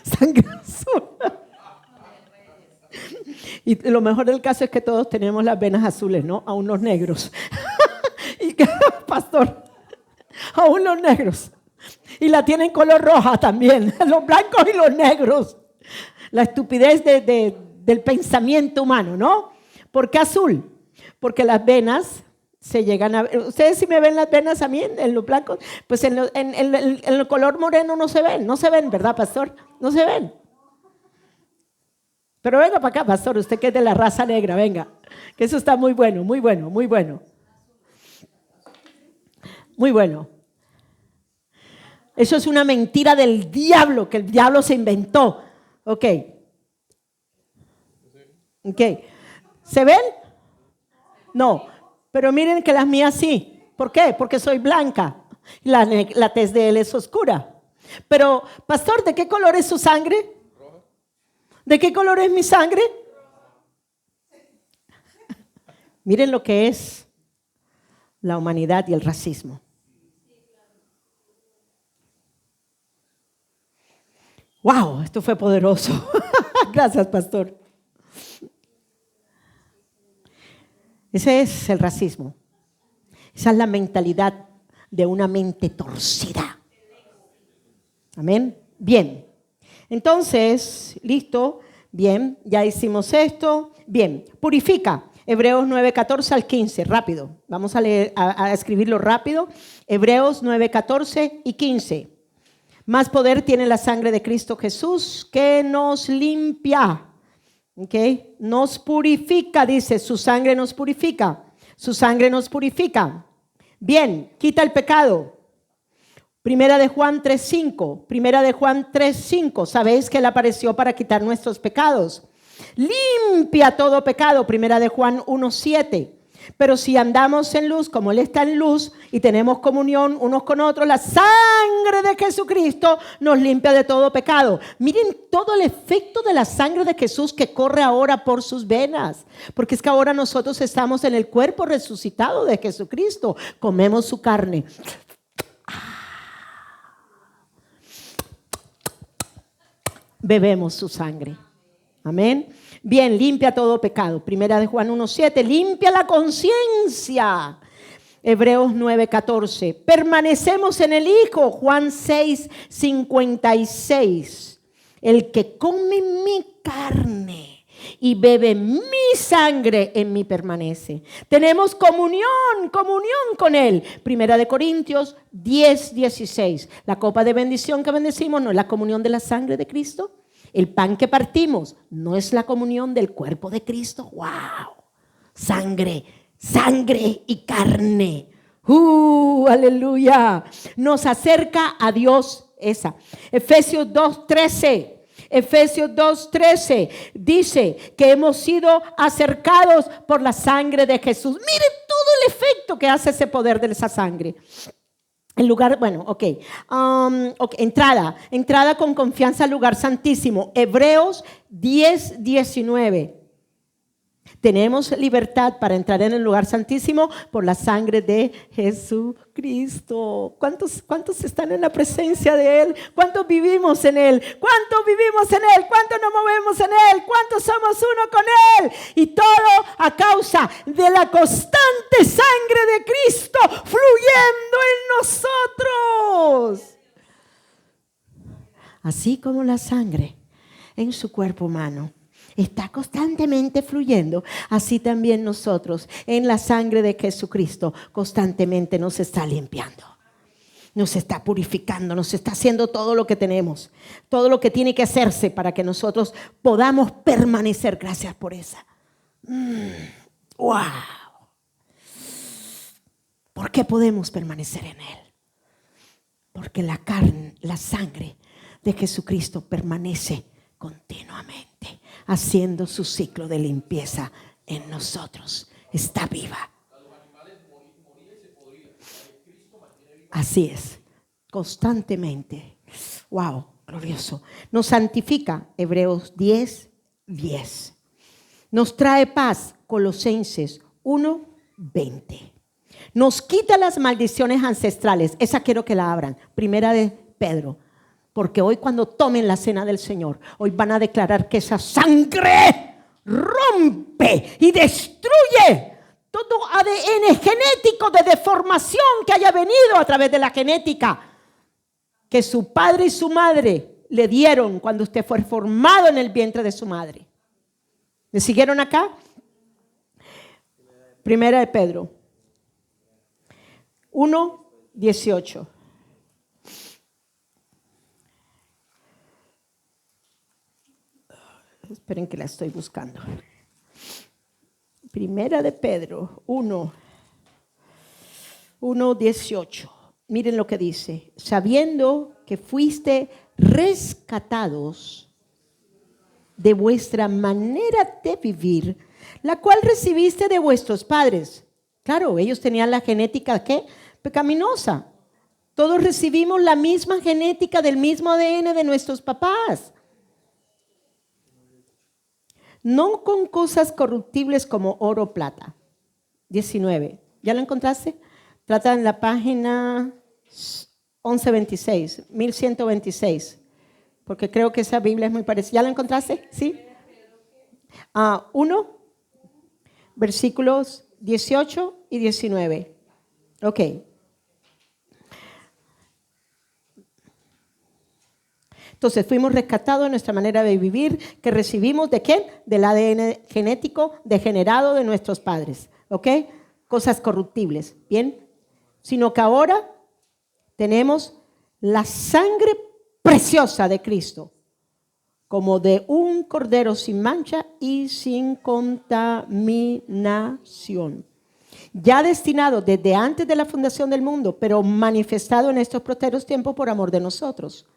S1: Sangre azul. Y lo mejor del caso es que todos tenemos las venas azules, ¿no? Aún los negros. Y pastor, aún los negros. Y la tienen color roja también, los blancos y los negros. La estupidez del pensamiento humano, ¿no? ¿Por qué azul? Porque las venas se llegan a ver. Ustedes si me ven las venas a mí en los blancos, pues en el color moreno no se ven, ¿verdad, pastor? No se ven. Pero venga para acá, pastor, usted que es de la raza negra, venga, que eso está muy bueno, muy bueno, muy bueno. Muy bueno. Eso es una mentira del diablo, que el diablo se inventó. Ok. ¿Se ven? No, pero miren que las mías sí. ¿Por qué? Porque soy blanca. La tez de él es oscura. Pero, pastor, ¿de qué color es su sangre? ¿De qué color es mi sangre? Miren lo que es la humanidad y el racismo. Wow, esto fue poderoso. Gracias, pastor. Ese es el racismo. Esa es la mentalidad de una mente torcida. Amén. Bien. Entonces, listo. Bien, ya hicimos esto. Bien, purifica. Hebreos 9:14 al 15. Rápido. Vamos a leer, a escribirlo rápido. Hebreos 9:14 y 15. Más poder tiene la sangre de Cristo Jesús que nos limpia. Okay. Nos purifica, dice, su sangre nos purifica. Su sangre nos purifica. Bien, quita el pecado. Primera de Juan 3:5. Primera de Juan 3:5. Sabéis que Él apareció para quitar nuestros pecados. Limpia todo pecado. Primera de Juan 1:7. Pero si andamos en luz, como Él está en luz, y tenemos comunión unos con otros, la sangre de Jesucristo nos limpia de todo pecado. Miren todo el efecto de la sangre de Jesús que corre ahora por sus venas. Porque es que ahora nosotros estamos en el cuerpo resucitado de Jesucristo. Comemos su carne. Bebemos su sangre. Amén. Bien, limpia todo pecado. Primera de Juan 1:7, limpia la conciencia. Hebreos 9:14, permanecemos en el Hijo. Juan 6:56, el que come mi carne y bebe mi sangre en mí permanece. Tenemos comunión con Él. Primera de Corintios 10:16, la copa de bendición que bendecimos no es la comunión de la sangre de Cristo. El pan que partimos no es la comunión del cuerpo de Cristo. ¡Wow! Sangre, sangre y carne. Aleluya. Nos acerca a Dios esa. Efesios 2:13. Efesios 2:13 dice que hemos sido acercados por la sangre de Jesús. Miren todo el efecto que hace ese poder de esa sangre. En lugar, bueno, entrada con confianza al lugar santísimo. Hebreos 10:19. Tenemos libertad para entrar en el lugar santísimo por la sangre de Jesucristo. ¿Cuántos están en la presencia de Él? ¿Cuántos vivimos en Él? ¿Cuántos vivimos en Él? ¿Cuántos nos movemos en Él? ¿Cuántos somos uno con Él? Y todo a causa de la constante sangre de Cristo fluyendo en nosotros. Así como la sangre en su cuerpo humano está constantemente fluyendo, así también nosotros en la sangre de Jesucristo constantemente nos está limpiando, nos está purificando, nos está haciendo todo lo que tenemos, todo lo que tiene que hacerse para que nosotros podamos permanecer. Gracias por esa. ¡Wow! ¿Por qué podemos permanecer en Él? Porque la carne, la sangre de Jesucristo permanece continuamente, haciendo su ciclo de limpieza en nosotros. Está viva. Así es, constantemente. Wow, glorioso. Nos santifica, Hebreos 10:10. Nos trae paz, Colosenses 1:20. Nos quita las maldiciones ancestrales. Esa quiero que la abran. Primera de Pedro. Porque hoy cuando tomen la cena del Señor, hoy van a declarar que esa sangre rompe y destruye todo ADN genético de deformación que haya venido a través de la genética que su padre y su madre le dieron cuando usted fue formado en el vientre de su madre. ¿Me siguieron acá? Primera de Pedro 1:18. Esperen que la estoy buscando. Primera de Pedro 1:18. Miren lo que dice. Sabiendo que fuiste rescatados de vuestra manera de vivir, la cual recibiste de vuestros padres. Claro, ellos tenían la genética, ¿qué? Pecaminosa. Todos recibimos la misma genética del mismo ADN de nuestros papás. No con cosas corruptibles como oro o plata. 19. ¿Ya lo encontraste? Trata en la página 1126. Porque creo que esa Biblia es muy parecida. ¿Ya lo encontraste? ¿Sí? 1, versículos 18 y 19. Ok. Entonces fuimos rescatados de nuestra manera de vivir, que recibimos ¿de quién? Del ADN genético degenerado de nuestros padres. ¿Ok? Cosas corruptibles. ¿Bien? Sino que ahora tenemos la sangre preciosa de Cristo, como de un cordero sin mancha y sin contaminación. Ya destinado desde antes de la fundación del mundo, pero manifestado en estos posteros tiempos por amor de nosotros.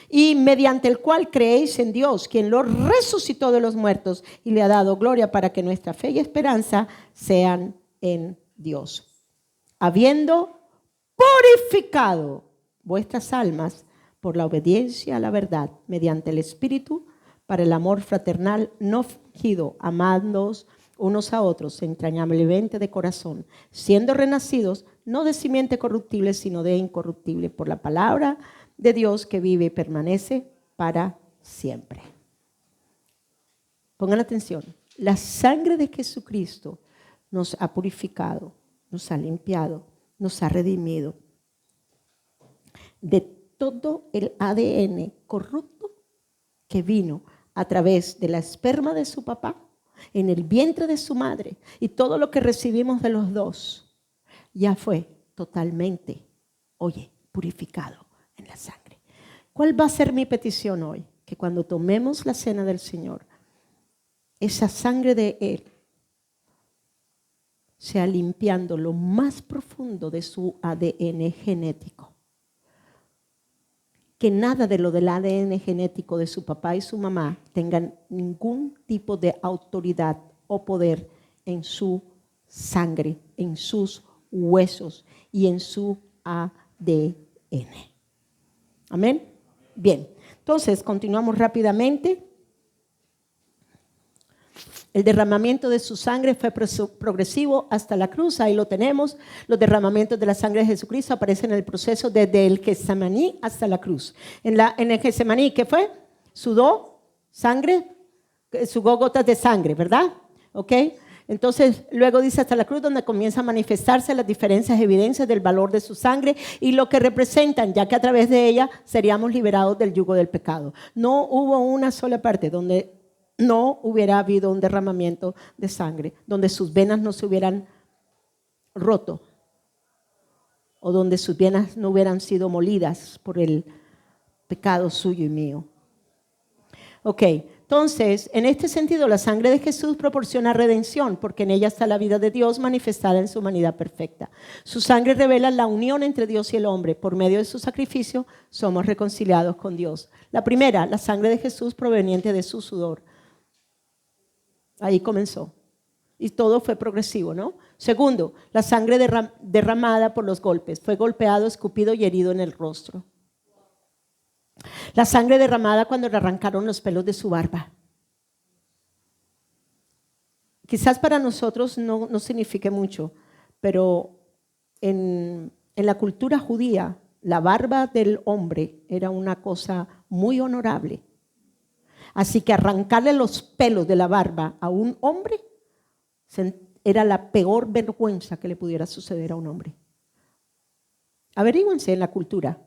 S1: Y mediante el cual creéis en Dios, quien lo resucitó de los muertos y le ha dado gloria para que nuestra fe y esperanza sean en Dios. Habiendo purificado vuestras almas por la obediencia a la verdad, mediante el Espíritu, para el amor fraternal no fingido, amándoos unos a otros entrañablemente de corazón, siendo renacidos no de simiente corruptible, sino de incorruptible, por la palabra de Dios que vive y permanece para siempre. Pongan atención, la sangre de Jesucristo nos ha purificado, nos ha limpiado, nos ha redimido de todo el ADN corrupto que vino a través de la esperma de su papá, en el vientre de su madre, y todo lo que recibimos de los dos ya fue totalmente, purificado en la sangre. ¿Cuál va a ser mi petición hoy? que cuando tomemos la cena del Señor, esa sangre de Él sea limpiando lo más profundo de su ADN genético. Que nada de lo del ADN genético de su papá y su mamá tengan ningún tipo de autoridad o poder en su sangre, en sus huesos y en su ADN. ¿Amén? Bien, entonces continuamos rápidamente. El derramamiento de su sangre fue progresivo hasta la cruz, ahí lo tenemos. Los derramamientos de la sangre de Jesucristo aparecen en el proceso desde el Getsemaní hasta la cruz. En el Getsemaní, ¿qué fue? Sudó sangre, sudó gotas de sangre, ¿verdad? ¿Ok? Entonces, luego dice hasta la cruz, donde comienza a manifestarse las diferentes evidencias del valor de su sangre y lo que representan, ya que a través de ella seríamos liberados del yugo del pecado. No hubo una sola parte donde no hubiera habido un derramamiento de sangre, donde sus venas no se hubieran roto o donde sus venas no hubieran sido molidas por el pecado suyo y mío. Ok, entonces, en este sentido, la sangre de Jesús proporciona redención, porque en ella está la vida de Dios manifestada en su humanidad perfecta. Su sangre revela la unión entre Dios y el hombre. Por medio de su sacrificio, somos reconciliados con Dios. La primera, la sangre de Jesús proveniente de su sudor. Ahí comenzó. Y todo fue progresivo, ¿no? Segundo, la sangre derramada por los golpes. Fue golpeado, escupido y herido en el rostro. La sangre derramada cuando le arrancaron los pelos de su barba. Quizás para nosotros no signifique mucho, pero en la cultura judía, la barba del hombre era una cosa muy honorable. Así que arrancarle los pelos de la barba a un hombre era la peor vergüenza que le pudiera suceder a un hombre. Averígüense en la cultura.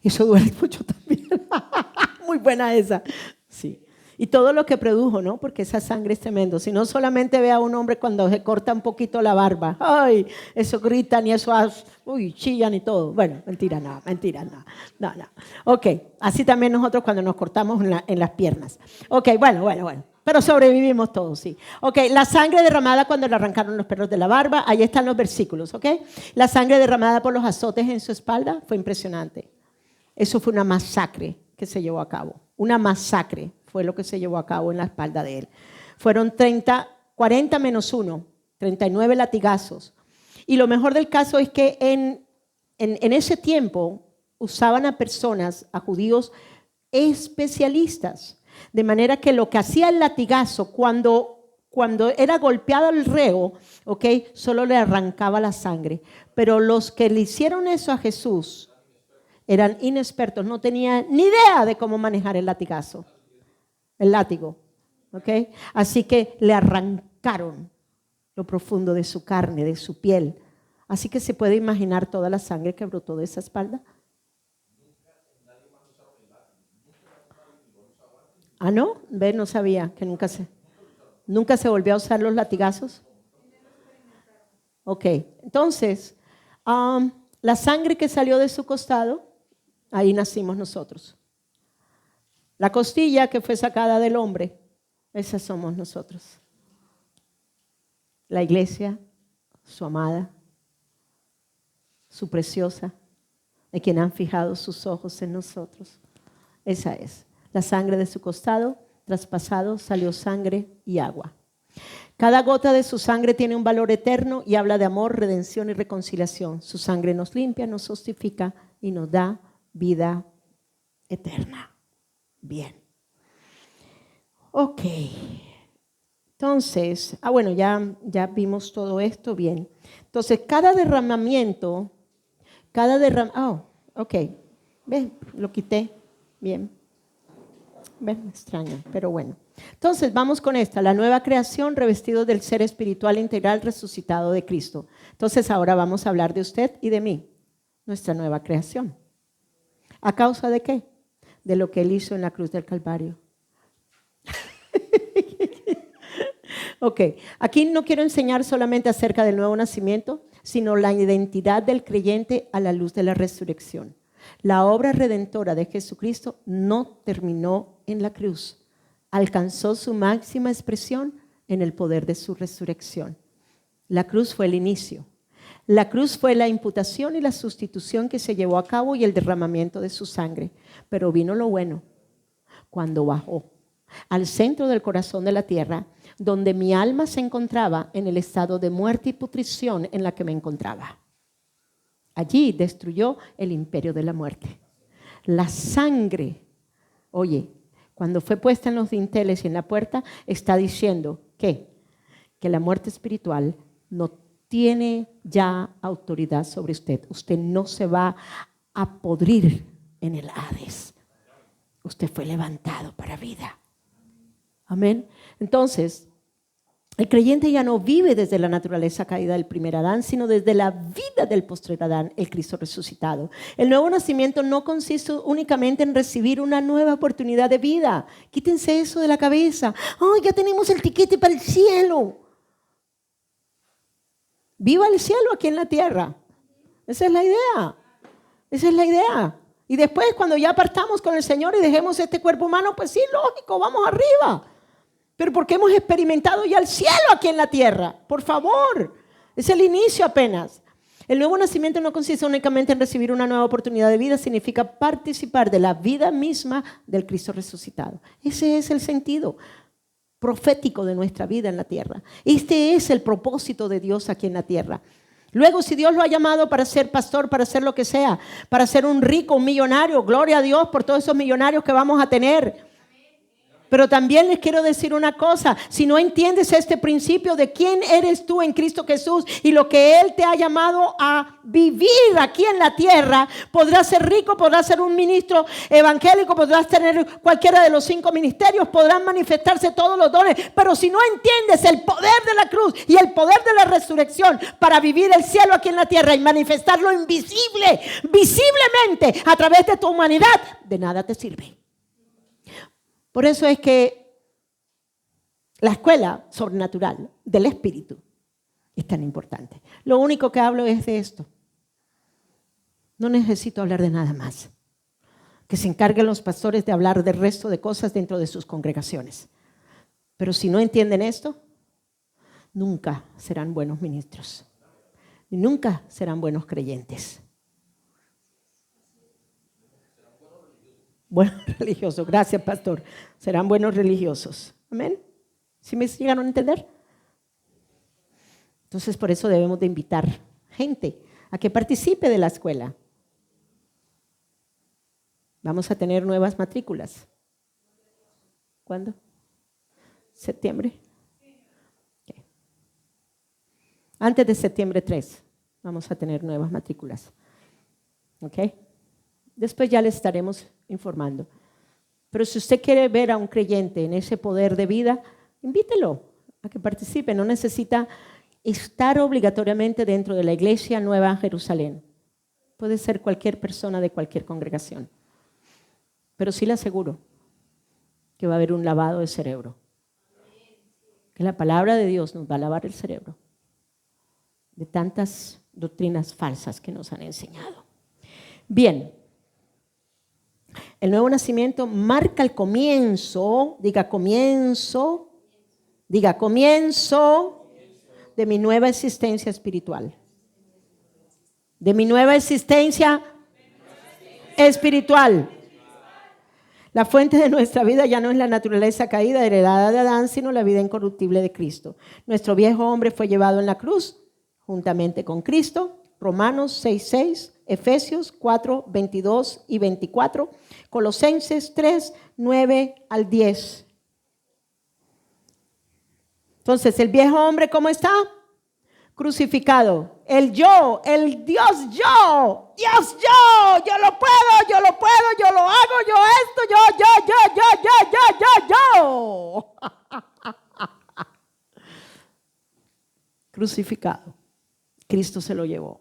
S1: Eso duele mucho también. Muy buena esa. Sí. Y todo lo que produjo, ¿no? Porque esa sangre es tremendo. Si no solamente ve a un hombre cuando se corta un poquito la barba. ¡Ay! Eso gritan y eso, uy, chillan y todo. Bueno, mentira, no. No. Ok, así también nosotros cuando nos cortamos en las piernas. Ok, bueno. Pero sobrevivimos todos, sí. Ok, la sangre derramada cuando le arrancaron los pelos de la barba. Ahí están los versículos, ok. La sangre derramada por los azotes en su espalda fue impresionante. Eso fue una masacre que se llevó a cabo. Una masacre fue lo que se llevó a cabo en la espalda de él. Fueron 40 menos 1, 39 latigazos. Y lo mejor del caso es que en ese tiempo usaban a personas, a judíos especialistas. De manera que lo que hacía el latigazo cuando era golpeado el reo, ¿okay? Solo le arrancaba la sangre. Pero los que le hicieron eso a Jesús eran inexpertos, no tenían ni idea de cómo manejar el latigazo, el látigo. ¿Okay? Así que le arrancaron lo profundo de su carne, de su piel. Así que se puede imaginar toda la sangre que brotó de esa espalda. Ah, ¿no? Ve, no sabía que nunca se volvió a usar los latigazos. Ok, entonces, la sangre que salió de su costado, ahí nacimos nosotros. La costilla que fue sacada del hombre, esa somos nosotros. La iglesia, su amada, su preciosa, de quien han fijado sus ojos en nosotros. Esa es. La sangre de su costado, traspasado, salió sangre y agua. Cada gota de su sangre tiene un valor eterno y habla de amor, redención y reconciliación. Su sangre nos limpia, nos justifica y nos da vida eterna. Bien. Ok. Entonces, bueno, ya vimos todo esto, bien. Entonces, cada derramamiento, ok. ¿Ves? Lo quité. Bien. ¿Ves? Me extraña, pero bueno. Entonces, vamos con esta, la nueva creación revestido del ser espiritual integral resucitado de Cristo. Entonces, ahora vamos a hablar de usted y de mí, nuestra nueva creación. ¿A causa de qué? De lo que Él hizo en la cruz del Calvario. Ok, aquí no quiero enseñar solamente acerca del nuevo nacimiento, sino la identidad del creyente a la luz de la resurrección. La obra redentora de Jesucristo no terminó en la cruz. Alcanzó su máxima expresión en el poder de su resurrección. La cruz fue el inicio. La cruz fue la imputación y la sustitución que se llevó a cabo y el derramamiento de su sangre. Pero vino lo bueno cuando bajó al centro del corazón de la tierra, donde mi alma se encontraba en el estado de muerte y putrición en la que me encontraba. Allí destruyó el imperio de la muerte. La sangre, oye, cuando fue puesta en los dinteles y en la puerta, está diciendo que la muerte espiritual no tiene ya autoridad sobre usted. Usted no se va a podrir en el Hades. Usted fue levantado para vida. Amén. Entonces, el creyente ya no vive desde la naturaleza caída del primer Adán, sino desde la vida del postrer Adán, el Cristo resucitado. El nuevo nacimiento no consiste únicamente en recibir una nueva oportunidad de vida. Quítense eso de la cabeza. ¡Oh, ya tenemos el tiquete para el cielo! Viva el cielo aquí en la tierra. Esa es la idea. Esa es la idea. Y después, cuando ya partamos con el Señor y dejemos este cuerpo humano, pues sí, lógico, vamos arriba. Pero porque hemos experimentado ya el cielo aquí en la tierra. Por favor, es el inicio apenas. El nuevo nacimiento no consiste únicamente en recibir una nueva oportunidad de vida, significa participar de la vida misma del Cristo resucitado. Ese es el sentido profético de nuestra vida en la tierra. Este es el propósito de Dios aquí en la tierra. Luego, si Dios lo ha llamado para ser pastor, para hacer lo que sea, para ser un rico, un millonario, gloria a Dios por todos esos millonarios que vamos a tener. Pero también les quiero decir una cosa, si no entiendes este principio de quién eres tú en Cristo Jesús y lo que Él te ha llamado a vivir aquí en la tierra, podrás ser rico, podrás ser un ministro evangélico, podrás tener cualquiera de los 5 ministerios, podrán manifestarse todos los dones, pero si no entiendes el poder de la cruz y el poder de la resurrección para vivir el cielo aquí en la tierra y manifestarlo invisible, visiblemente a través de tu humanidad, de nada te sirve. Por eso es que la escuela sobrenatural del Espíritu es tan importante. Lo único que hablo es de esto. No necesito hablar de nada más. Que se encarguen los pastores de hablar del resto de cosas dentro de sus congregaciones. Pero si no entienden esto, nunca serán buenos ministros. Y nunca serán buenos creyentes. Buenos religiosos, gracias pastor. Serán buenos religiosos. Amén. ¿Sí me llegaron a entender? Entonces por eso debemos de invitar gente a que participe de la escuela. Vamos a tener nuevas matrículas. ¿Cuándo? ¿Septiembre? Okay. Antes de septiembre 3 vamos a tener nuevas matrículas. ¿Ok? Después ya les estaremos informando. Pero si usted quiere ver a un creyente en ese poder de vida, invítelo a que participe. No necesita estar obligatoriamente dentro de la iglesia Nueva Jerusalén. Puede ser cualquier persona de cualquier congregación. Pero sí le aseguro que va a haber un lavado de cerebro. Que la palabra de Dios nos va a lavar el cerebro de tantas doctrinas falsas que nos han enseñado. Bien. El nuevo nacimiento marca el comienzo, diga comienzo de mi nueva existencia espiritual. De mi nueva existencia espiritual. La fuente de nuestra vida ya no es la naturaleza caída heredada de Adán, sino la vida incorruptible de Cristo. Nuestro viejo hombre fue llevado en la cruz juntamente con Cristo. Romanos 6:6, Efesios 4:22 y 24, Colosenses 3:9 al 10. Entonces, ¿el viejo hombre cómo está? Crucificado. El yo, el Dios yo, yo lo puedo, yo lo hago, yo esto, yo. Crucificado. Cristo se lo llevó.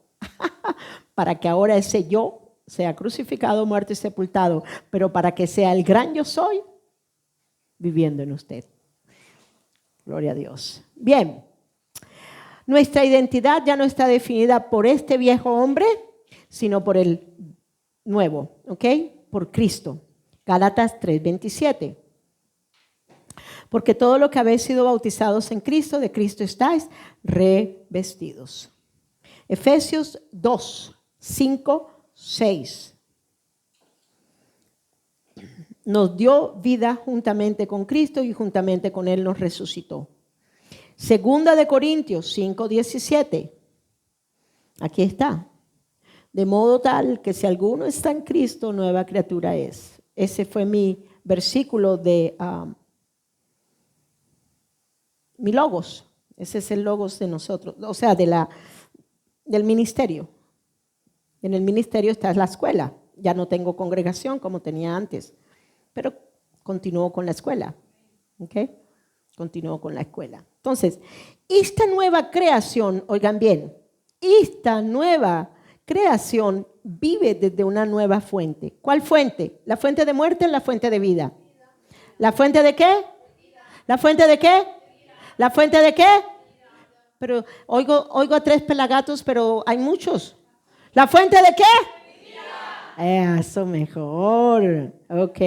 S1: Para que ahora ese yo sea crucificado, muerto y sepultado, pero para que sea el gran yo soy viviendo en usted. Gloria a Dios. Bien, nuestra identidad ya no está definida por este viejo hombre, sino por el nuevo, ¿ok? Por Cristo. Gálatas 3:27. Porque todo lo que habéis sido bautizados en Cristo, de Cristo estáis revestidos. Efesios 2:5-6. Nos dio vida juntamente con Cristo y juntamente con Él nos resucitó. Segunda de Corintios 5:17. Aquí está. De modo tal que si alguno está en Cristo, nueva criatura es. Ese fue mi versículo de mi logos. Ese es el logos de nosotros, o sea, del ministerio. En el ministerio está la escuela. Ya no tengo congregación como tenía antes, pero continúo con la escuela. ¿Ok? Continúo con la escuela. Entonces, esta nueva creación, oigan bien, esta nueva creación vive desde una nueva fuente. ¿Cuál fuente? ¿La fuente de muerte o la fuente de vida? ¿La fuente de qué? ¿La fuente de qué? ¿La fuente de qué? Pero oigo a 3 pelagatos, pero hay muchos. ¿La fuente de qué? Eso mejor. Ok.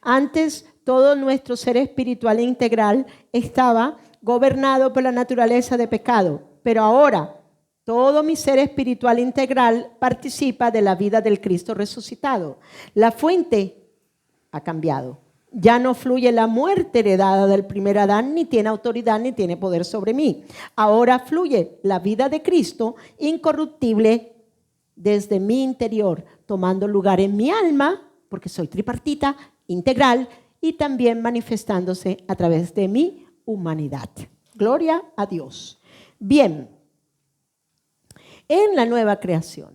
S1: Antes todo nuestro ser espiritual integral estaba gobernado por la naturaleza de pecado, pero ahora todo mi ser espiritual integral participa de la vida del Cristo resucitado. La fuente ha cambiado. Ya no fluye la muerte heredada del primer Adán, ni tiene autoridad, ni tiene poder sobre mí. Ahora fluye la vida de Cristo incorruptible desde mi interior, tomando lugar en mi alma, porque soy tripartita, integral, y también manifestándose a través de mi humanidad. Gloria a Dios. Bien. En la nueva creación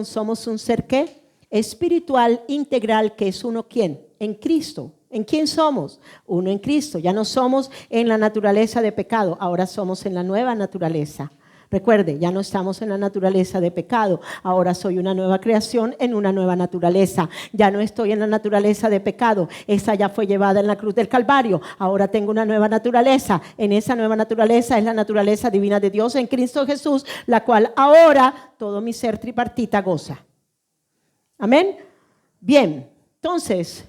S1: somos un ser ¿qué? Espiritual, integral, que es uno ¿quién? En Cristo. ¿En quién somos? Uno en Cristo. Ya no somos en la naturaleza de pecado, ahora somos en la nueva naturaleza. Recuerde, ya no estamos en la naturaleza de pecado, ahora soy una nueva creación en una nueva naturaleza. Ya no estoy en la naturaleza de pecado, esa ya fue llevada en la cruz del Calvario. Ahora tengo una nueva naturaleza, en esa nueva naturaleza es la naturaleza divina de Dios en Cristo Jesús, la cual ahora todo mi ser tripartita goza. Amén. Bien, entonces,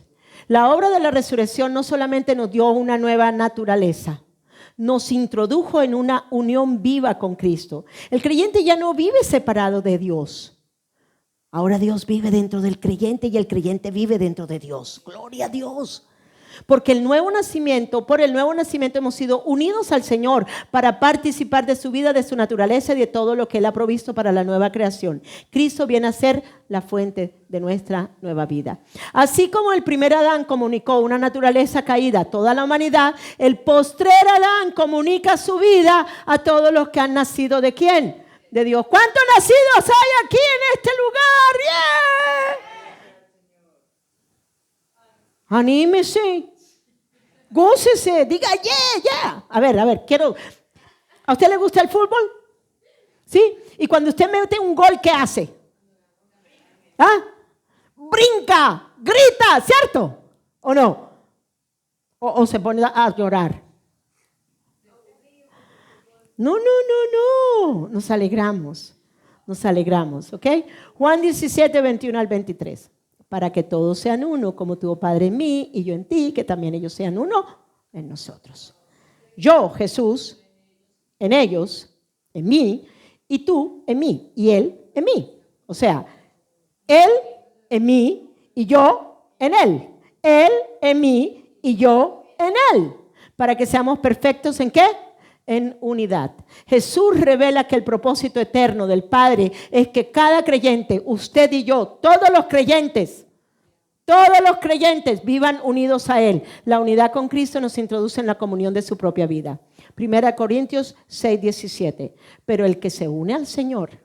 S1: la obra de la resurrección no solamente nos dio una nueva naturaleza, nos introdujo en una unión viva con Cristo. El creyente ya no vive separado de Dios. Ahora Dios vive dentro del creyente y el creyente vive dentro de Dios. Gloria a Dios. Porque por el nuevo nacimiento hemos sido unidos al Señor para participar de su vida, de su naturaleza y de todo lo que Él ha provisto para la nueva creación. Cristo viene a ser la fuente de nuestra nueva vida. Así como el primer Adán comunicó una naturaleza caída a toda la humanidad, el postrer Adán comunica su vida a todos los que han nacido ¿de quién? De Dios. ¿Cuántos nacidos hay aquí en este lugar? ¡Yeah! Anímese, gócese, diga yeah. A ver, ¿a usted le gusta el fútbol? ¿Sí? Y cuando usted mete un gol, ¿qué hace? ¿Ah? Brinca, grita, ¿cierto? ¿O no? ¿O se pone a llorar? No, nos alegramos, ¿ok? Juan 17, 21 al 23. Para que todos sean uno, como tu Padre en mí y yo en ti, que también ellos sean uno en nosotros. Yo, Jesús, en ellos, en mí, y tú en mí, y Él en mí. O sea, Él en mí y yo en Él. Él en mí y yo en Él. Para que seamos perfectos ¿en qué? En unidad. Jesús revela que el propósito eterno del Padre es que cada creyente, usted y yo, todos los creyentes vivan unidos a Él. La unidad con Cristo nos introduce en la comunión de su propia vida. 1 Corintios 6, 17. Pero el que se une al Señor,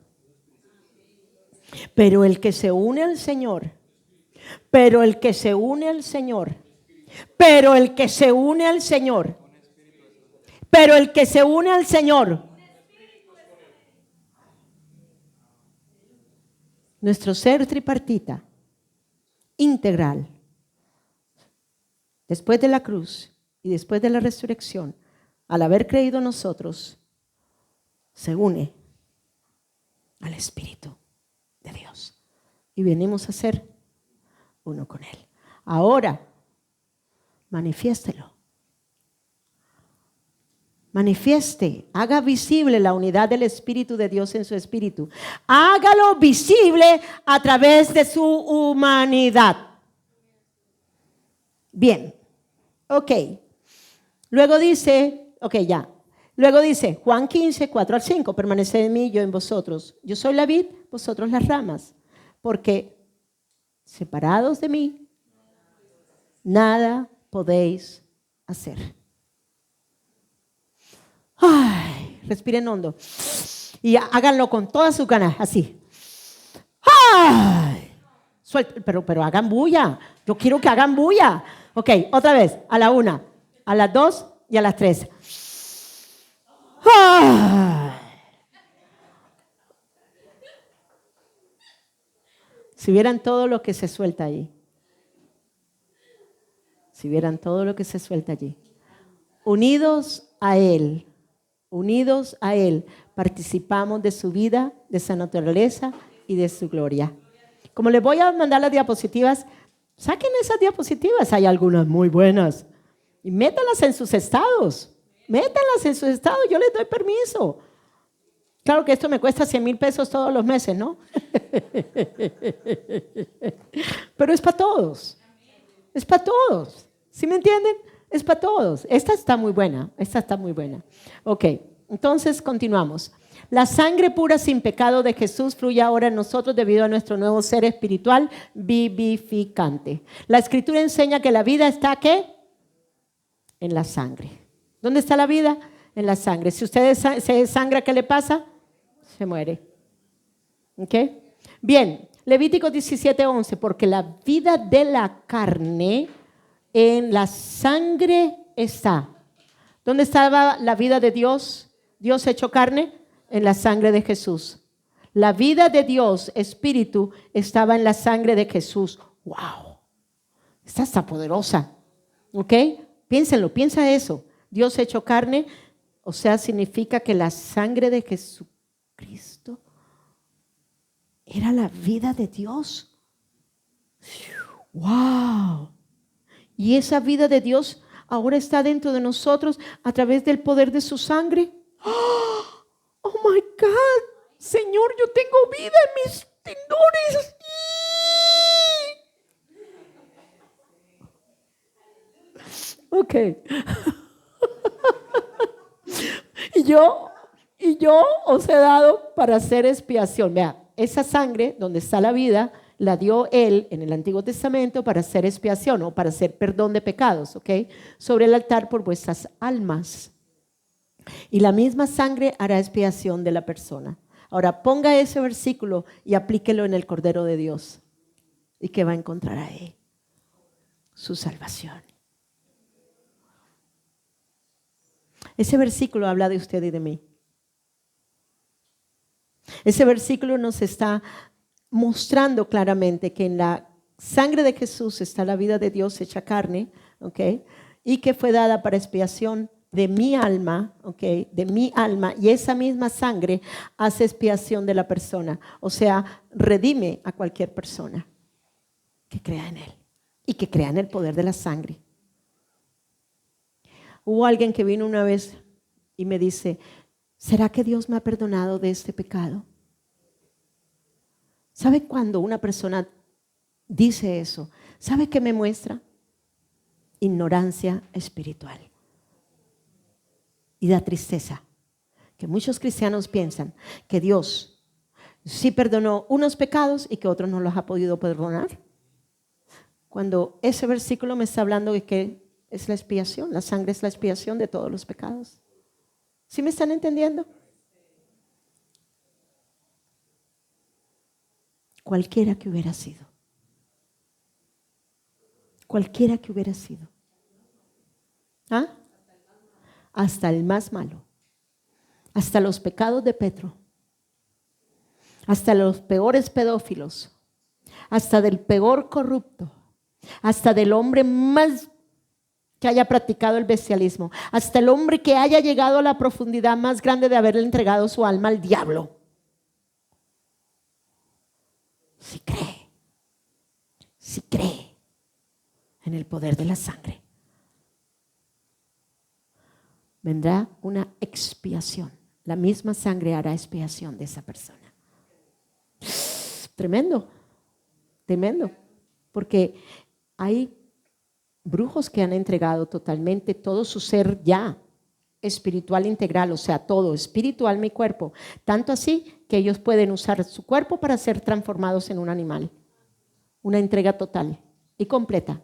S1: nuestro ser tripartita, integral, después de la cruz y después de la resurrección, al haber creído en nosotros, se une al Espíritu. de Dios. Y venimos a ser uno con Él. Ahora, manifiéstelo. Manifieste, haga visible la unidad del Espíritu de Dios en su espíritu. Hágalo visible a través de su humanidad. Bien, ok. Luego dice, Luego dice, Juan 15, 4 al 5, permaneced en mí, yo en vosotros. Yo soy la vid, vosotros las ramas. Porque separados de mí, nada podéis hacer. Ay, respiren hondo. Y háganlo con todas sus ganas, así. Ay, pero hagan bulla. Yo quiero que hagan bulla. Ok, otra vez, a la 1, a las 2 y a las 3. Ay. Si vieran todo lo que se suelta allí. Si vieran todo lo que se suelta allí. Unidos a Él, participamos de su vida, de su naturaleza y de su gloria. Como les voy a mandar las diapositivas, saquen esas diapositivas, hay algunas muy buenas, y métanlas en sus estados, yo les doy permiso. Claro que esto me cuesta 100,000 pesos todos los meses, ¿no? Pero es para todos, ¿sí me entienden? Es para todos. Esta está muy buena. Ok, entonces continuamos. La sangre pura sin pecado de Jesús fluye ahora en nosotros debido a nuestro nuevo ser espiritual vivificante. La Escritura enseña que la vida está, ¿qué? En la sangre. ¿Dónde está la vida? En la sangre. Si usted se desangra, ¿qué le pasa? Se muere. ¿Ok? Bien, Levítico 17:11, porque la vida de la carne en la sangre está. ¿Dónde estaba la vida de Dios? Dios hecho carne en la sangre de Jesús. La vida de Dios, espíritu, estaba en la sangre de Jesús. ¡Wow! Esta está poderosa. ¿Ok? Piénsenlo, piensa eso. Dios hecho carne, o sea, significa que la sangre de Jesucristo era la vida de Dios. ¡Wow! Y esa vida de Dios ahora está dentro de nosotros a través del poder de su sangre. ¡Oh, my God! Señor, yo tengo vida en mis tendones. Ok. Y yo os he dado para hacer expiación. Vea, esa sangre donde está la vida la dio Él en el Antiguo Testamento para hacer expiación o para hacer perdón de pecados, ¿ok? Sobre el altar por vuestras almas. Y la misma sangre hará expiación de la persona. Ahora ponga ese versículo y aplíquelo en el Cordero de Dios. ¿Y qué va a encontrar ahí? Su salvación. Ese versículo habla de usted y de mí. Ese versículo nos está mostrando claramente que en la sangre de Jesús está la vida de Dios hecha carne, ¿ok? Y que fue dada para expiación de mi alma, ¿ok? De mi alma, y esa misma sangre hace expiación de la persona, o sea, redime a cualquier persona que crea en Él y que crea en el poder de la sangre. Hubo alguien que vino una vez y me dice, ¿será que Dios me ha perdonado de este pecado? ¿Sabe cuando una persona dice eso? ¿Sabe qué me muestra? Ignorancia espiritual. Y da tristeza que muchos cristianos piensan que Dios sí perdonó unos pecados y que otros no los ha podido perdonar. Cuando ese versículo me está hablando de que es la expiación, la sangre es la expiación de todos los pecados. ¿Sí me están entendiendo? Cualquiera que hubiera sido. Cualquiera que hubiera sido. ¿Ah? Hasta el más malo. Hasta los pecados de Petro. Hasta los peores pedófilos. Hasta del peor corrupto. Hasta del hombre más que haya practicado el bestialismo. Hasta el hombre que haya llegado a la profundidad más grande de haberle entregado su alma al diablo. si cree en el poder de la sangre, vendrá una expiación. La misma sangre hará expiación de esa persona. Tremendo, tremendo. Porque hay brujos que han entregado totalmente todo su ser ya espiritual integral, o sea, todo, espíritu, alma y cuerpo. Tanto así que ellos pueden usar su cuerpo para ser transformados en un animal. Una entrega total y completa.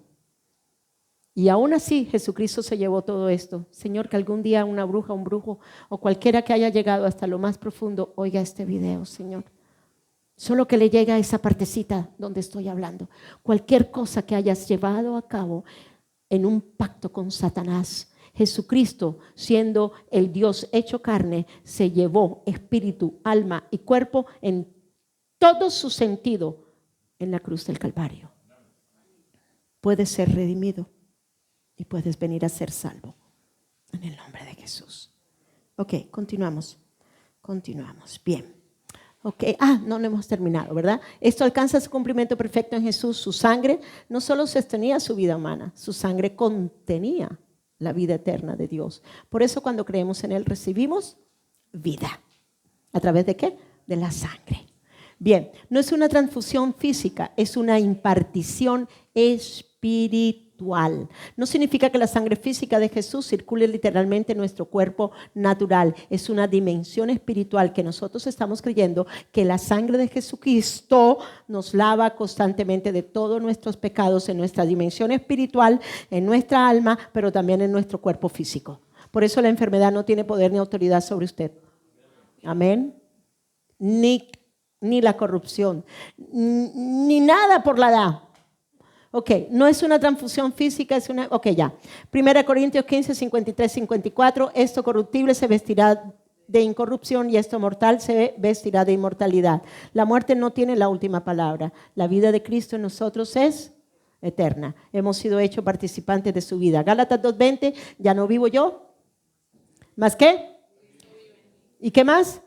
S1: Y aún así Jesucristo se llevó todo esto. Señor, que algún día una bruja, un brujo o cualquiera que haya llegado hasta lo más profundo oiga este video, Señor. Solo que le llegue a esa partecita donde estoy hablando. Cualquier cosa que hayas llevado a cabo en un pacto con Satanás, Jesucristo, siendo el Dios hecho carne, se llevó espíritu, alma y cuerpo en todo su sentido en la cruz del Calvario. Puedes ser redimido y puedes venir a ser salvo en el nombre de Jesús. Ok, continuamos. Bien. Ok, no hemos terminado, ¿verdad? Esto alcanza su cumplimiento perfecto en Jesús. Su sangre no solo sostenía su vida humana, su sangre contenía la vida eterna de Dios. Por eso cuando creemos en Él recibimos vida. ¿A través de qué? De la sangre. Bien, no es una transfusión física, es una impartición espiritual. No significa que la sangre física de Jesús circule literalmente en nuestro cuerpo natural. Es una dimensión espiritual que nosotros estamos creyendo que la sangre de Jesucristo nos lava constantemente de todos nuestros pecados en nuestra dimensión espiritual, en nuestra alma, pero también en nuestro cuerpo físico. Por eso la enfermedad no tiene poder ni autoridad sobre usted. Amén. Ni la corrupción, ni nada por la edad. Ok, no es una transfusión física, es una... Ok, ya. 1 Corintios 15, 53, 54. Esto corruptible se vestirá de incorrupción y esto mortal se vestirá de inmortalidad. La muerte no tiene la última palabra. La vida de Cristo en nosotros es eterna. Hemos sido hechos participantes de su vida. Gálatas 2:20, ya no vivo yo. ¿Más qué? ¿Y qué más?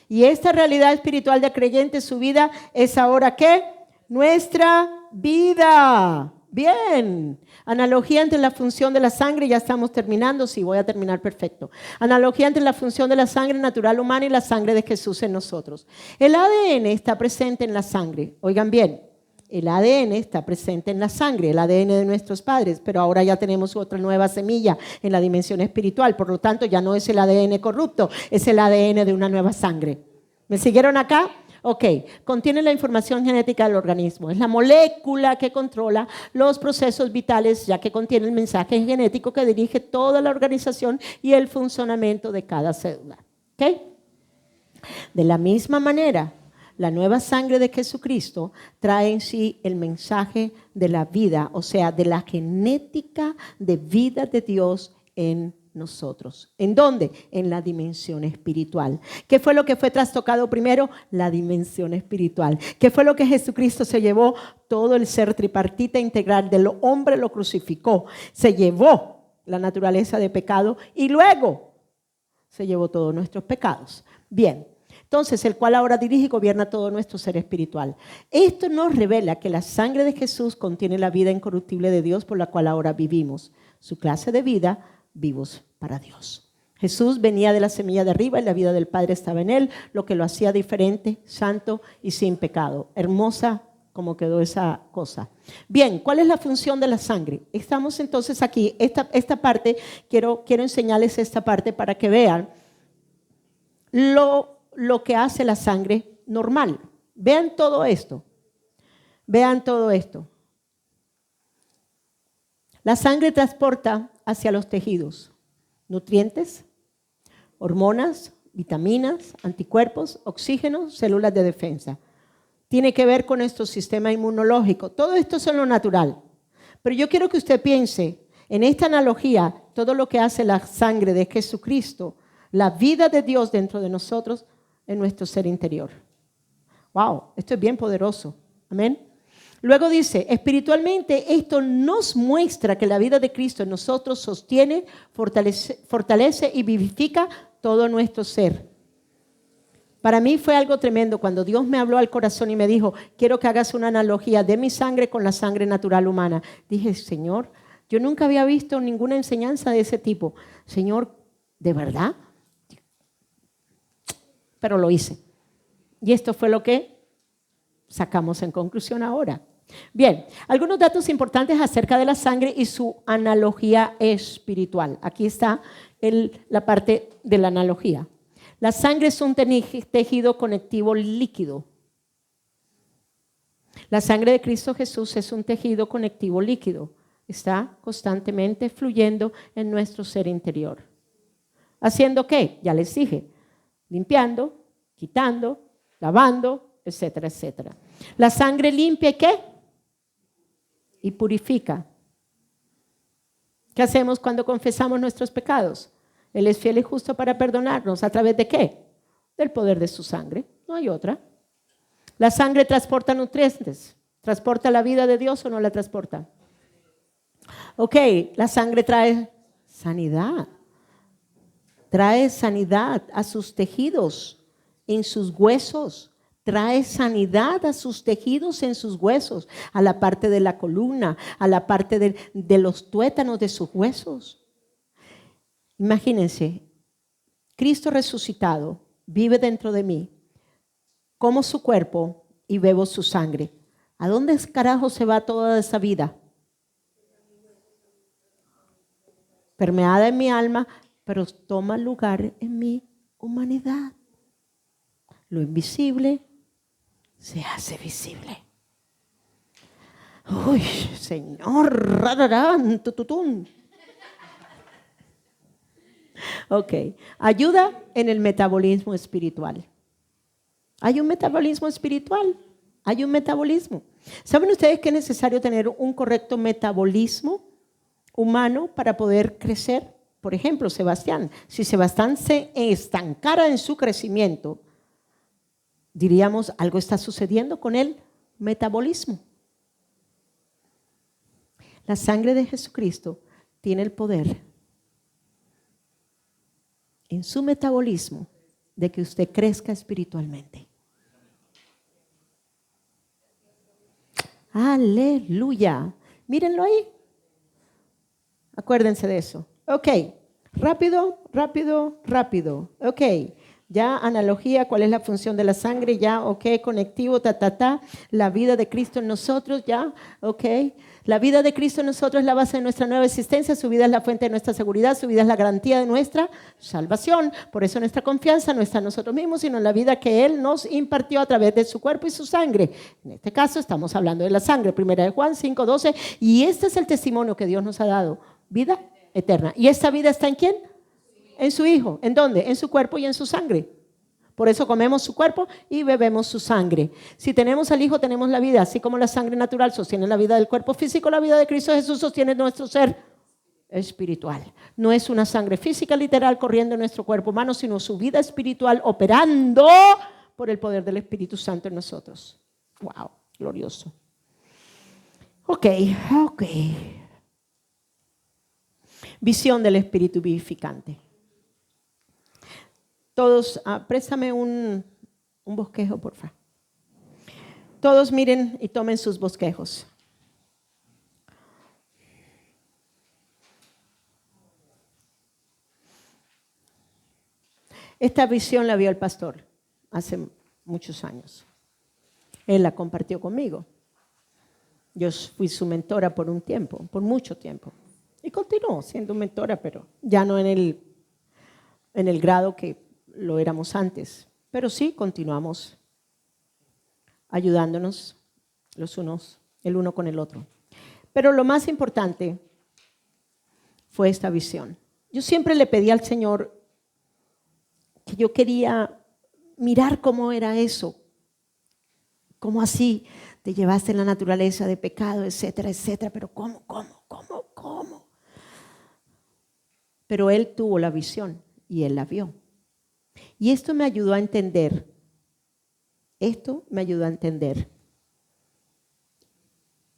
S1: Y esta realidad espiritual de creyente, su vida es ahora ¿qué? Nuestra vida. Bien. Analogía entre la función de la sangre, ya estamos terminando, sí, voy a terminar perfecto. Analogía entre la función de la sangre natural humana y la sangre de Jesús en nosotros. El ADN está presente en la sangre. Oigan bien, el ADN está presente en la sangre, el ADN de nuestros padres, pero ahora ya tenemos otra nueva semilla en la dimensión espiritual, por lo tanto ya no es el ADN corrupto, es el ADN de una nueva sangre. ¿Me siguieron acá? Ok, contiene la información genética del organismo. Es la molécula que controla los procesos vitales, ya que contiene el mensaje genético que dirige toda la organización y el funcionamiento de cada célula. ¿Ok? De la misma manera, la nueva sangre de Jesucristo trae en sí el mensaje de la vida, o sea, de la genética de vida de Dios en nosotros. ¿En dónde? En la dimensión espiritual. ¿Qué fue lo que fue trastocado primero? La dimensión espiritual. ¿Qué fue lo que Jesucristo se llevó? Todo el ser tripartita integral del hombre lo crucificó. Se llevó la naturaleza de pecado y luego se llevó todos nuestros pecados. Bien. Entonces, el cual ahora dirige y gobierna todo nuestro ser espiritual. Esto nos revela que la sangre de Jesús contiene la vida incorruptible de Dios por la cual ahora vivimos. Su clase de vida, vivos para Dios. Jesús venía de la semilla de arriba y la vida del Padre estaba en él, lo que lo hacía diferente, santo y sin pecado. Hermosa como quedó esa cosa. Bien, ¿cuál es la función de la sangre? Estamos entonces aquí, esta parte, quiero enseñarles esta parte para que vean lo que hace la sangre normal. Vean todo esto. Vean todo esto. La sangre transporta hacia los tejidos nutrientes, hormonas, vitaminas, anticuerpos, oxígeno, células de defensa. Tiene que ver con nuestro sistema inmunológico. Todo esto es lo natural. Pero yo quiero que usted piense en esta analogía, todo lo que hace la sangre de Jesucristo, la vida de Dios dentro de nosotros, en nuestro ser interior. Wow, esto es bien poderoso. Amén. Luego dice, espiritualmente esto nos muestra que la vida de Cristo en nosotros sostiene, fortalece y vivifica todo nuestro ser. Para mí fue algo tremendo cuando Dios me habló al corazón y me dijo, quiero que hagas una analogía de mi sangre con la sangre natural humana. Dije, Señor, yo nunca había visto ninguna enseñanza de ese tipo. Señor, ¿de verdad? Pero lo hice. Y esto fue lo que sacamos en conclusión ahora. Bien, algunos datos importantes acerca de la sangre y su analogía espiritual. Aquí está la parte de la analogía. La sangre es un tejido conectivo líquido. La sangre de Cristo Jesús es un tejido conectivo líquido. Está constantemente fluyendo en nuestro ser interior. ¿Haciendo qué? Ya les dije, limpiando, quitando, lavando, etcétera, etcétera. La sangre limpia, ¿y qué? Y purifica. ¿Qué hacemos cuando confesamos nuestros pecados? Él es fiel y justo para perdonarnos. ¿A través de qué? Del poder de su sangre. No hay otra. La sangre transporta nutrientes. ¿Transporta la vida de Dios o no la transporta? Ok, la sangre trae sanidad. Trae sanidad a sus tejidos, en sus huesos. Trae sanidad a sus tejidos en sus huesos, a la parte de la columna, a la parte de los tuétanos de sus huesos. Imagínense, Cristo resucitado vive dentro de mí, como su cuerpo y bebo su sangre. ¿A dónde carajo se va toda esa vida? Permeada en mi alma, pero toma lugar en mi humanidad. Lo invisible se hace visible. Uy, Señor, rararán, tututum. Ok, ayuda en el metabolismo espiritual. Hay un metabolismo espiritual, hay un metabolismo. ¿Saben ustedes que es necesario tener un correcto metabolismo humano para poder crecer? Por ejemplo, Sebastián, si Sebastián se estancara en su crecimiento, diríamos, algo está sucediendo con el metabolismo. La sangre de Jesucristo tiene el poder en su metabolismo de que usted crezca espiritualmente. Aleluya. Mírenlo ahí. Acuérdense de eso. Ok, rápido. Ok, ya analogía, cuál es la función de la sangre, ya, ok, conectivo, la vida de Cristo en nosotros, ya, ok. La vida de Cristo en nosotros es la base de nuestra nueva existencia, su vida es la fuente de nuestra seguridad, su vida es la garantía de nuestra salvación. Por eso nuestra confianza no está en nosotros mismos, sino en la vida que Él nos impartió a través de su cuerpo y su sangre. En este caso estamos hablando de la sangre, 1 Juan 5:12, y este es el testimonio que Dios nos ha dado, vida eterna. ¿Y esta vida está en quién? En su Hijo. ¿En dónde? En su cuerpo y en su sangre. Por eso comemos su cuerpo y bebemos su sangre. Si tenemos al Hijo, tenemos la vida. Así como la sangre natural sostiene la vida del cuerpo físico, la vida de Cristo Jesús sostiene nuestro ser espiritual. No es una sangre física literal corriendo en nuestro cuerpo humano, sino su vida espiritual operando por el poder del Espíritu Santo en nosotros. Wow, glorioso. Ok. Visión del Espíritu vivificante. Todos, préstame un bosquejo, por favor. Todos miren y tomen sus bosquejos. Esta visión la vio el pastor hace muchos años. Él la compartió conmigo. Yo fui su mentora por un tiempo, por mucho tiempo. Y continuó siendo mentora, pero ya no en el grado que lo éramos antes, pero sí continuamos ayudándonos el uno con el otro. Pero lo más importante fue esta visión. Yo siempre le pedí al Señor que yo quería mirar cómo era eso, cómo así te llevaste la naturaleza de pecado, etcétera, etcétera, pero ¿cómo? Pero Él tuvo la visión y Él la vio. Y esto me ayudó a entender.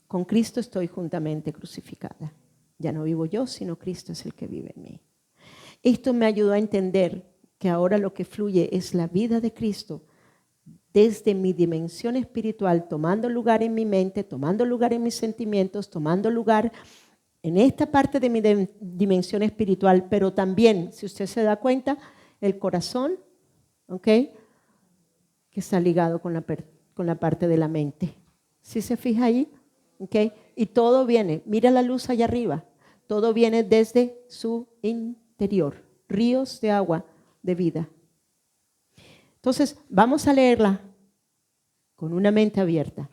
S1: Con Cristo estoy juntamente crucificada. Ya no vivo yo, sino Cristo es el que vive en mí. Esto me ayudó a entender que ahora lo que fluye es la vida de Cristo desde mi dimensión espiritual, tomando lugar en mi mente, tomando lugar en mis sentimientos, tomando lugar en esta parte de mi dimensión espiritual, pero también, si usted se da cuenta, el corazón, ¿ok?, que está ligado con la parte de la mente. ¿Sí se fija ahí? ¿Ok? Y todo viene, mira la luz allá arriba, todo viene desde su interior, ríos de agua de vida. Entonces, vamos a leerla con una mente abierta.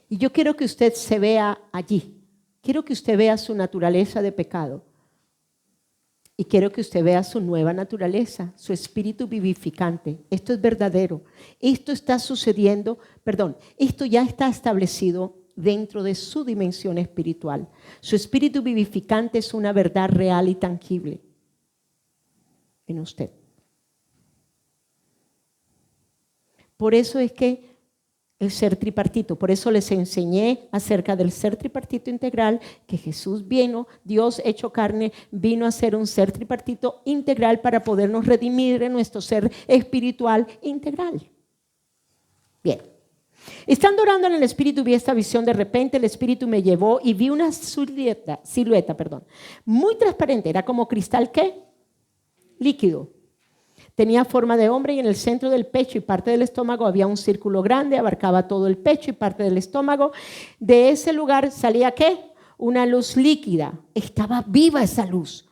S1: Y yo quiero que usted se vea allí. Quiero que usted vea su naturaleza de pecado. Y quiero que usted vea su nueva naturaleza, su espíritu vivificante. Esto es verdadero. Esto está sucediendo, esto ya está establecido dentro de su dimensión espiritual. Su espíritu vivificante es una verdad real y tangible en usted. Por eso es que el ser tripartito, por eso les enseñé acerca del ser tripartito integral, que Jesús vino, Dios hecho carne, vino a ser un ser tripartito integral para podernos redimir en nuestro ser espiritual integral. Bien. Estando orando en el Espíritu, vi esta visión. De repente el Espíritu me llevó y vi una silueta, muy transparente, era como cristal, ¿qué? Líquido. Tenía forma de hombre y en el centro del pecho y parte del estómago había un círculo grande, abarcaba todo el pecho y parte del estómago. De ese lugar salía, ¿qué? Una luz líquida. Estaba viva esa luz.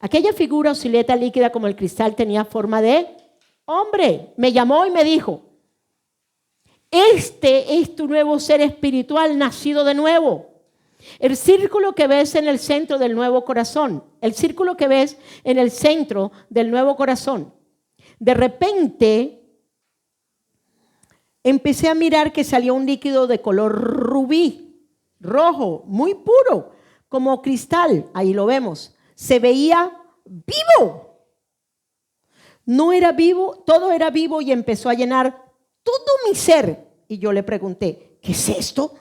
S1: Aquella figura o silueta líquida como el cristal tenía forma de hombre. Me llamó y me dijo: este es tu nuevo ser espiritual nacido de nuevo. El círculo que ves en el centro del nuevo corazón. El círculo que ves en el centro del nuevo corazón. De repente empecé a mirar que salió un líquido de color rubí, rojo, muy puro, como cristal. Ahí lo vemos. Se veía vivo. No era vivo, todo era vivo y empezó a llenar todo mi ser. Y yo le pregunté: ¿qué es esto?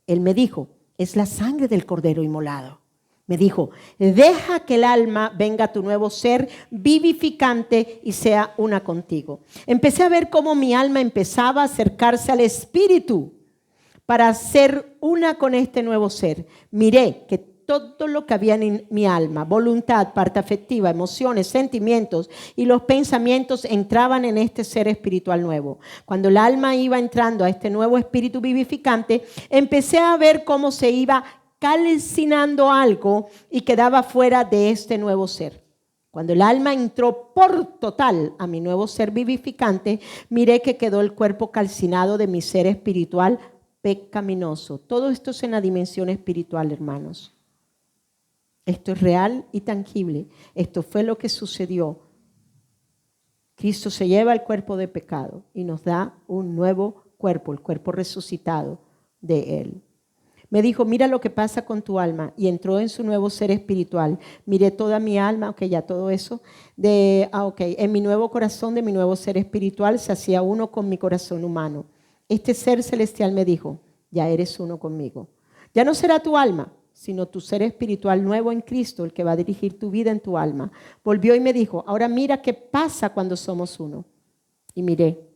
S1: Él me dijo: es la sangre del Cordero inmolado. Me dijo: deja que el alma venga a tu nuevo ser vivificante y sea una contigo. Empecé a ver cómo mi alma empezaba a acercarse al Espíritu para ser una con este nuevo ser. Miré que todo lo que había en mi alma, voluntad, parte afectiva, emociones, sentimientos y los pensamientos entraban en este ser espiritual nuevo. Cuando el alma iba entrando a este nuevo espíritu vivificante, empecé a ver cómo se iba calcinando algo y quedaba fuera de este nuevo ser. Cuando el alma entró por total a mi nuevo ser vivificante, miré que quedó el cuerpo calcinado de mi ser espiritual pecaminoso. Todo esto es en la dimensión espiritual, hermanos. Esto es real y tangible. Esto fue lo que sucedió. Cristo se lleva el cuerpo de pecado y nos da un nuevo cuerpo, el cuerpo resucitado de Él. Me dijo: mira lo que pasa con tu alma. Y entró en su nuevo ser espiritual. Miré toda mi alma, ya todo eso. En mi nuevo corazón de mi nuevo ser espiritual se hacía uno con mi corazón humano. Este ser celestial me dijo: ya eres uno conmigo. Ya no será tu alma, sino tu ser espiritual nuevo en Cristo, el que va a dirigir tu vida en tu alma. Volvió y me dijo: ahora mira qué pasa cuando somos uno. Y miré,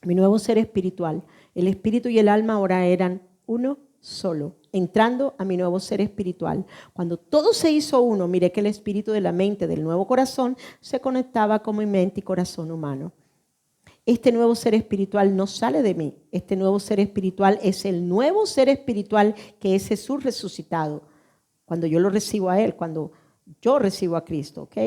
S1: mi nuevo ser espiritual, el espíritu y el alma ahora eran uno solo, entrando a mi nuevo ser espiritual. Cuando todo se hizo uno, miré que el espíritu de la mente del nuevo corazón se conectaba con mi mente y corazón humano. Este nuevo ser espiritual no sale de mí. Este nuevo ser espiritual es el nuevo ser espiritual que es Jesús resucitado. Cuando yo lo recibo a Él, cuando yo recibo a Cristo, ¿ok?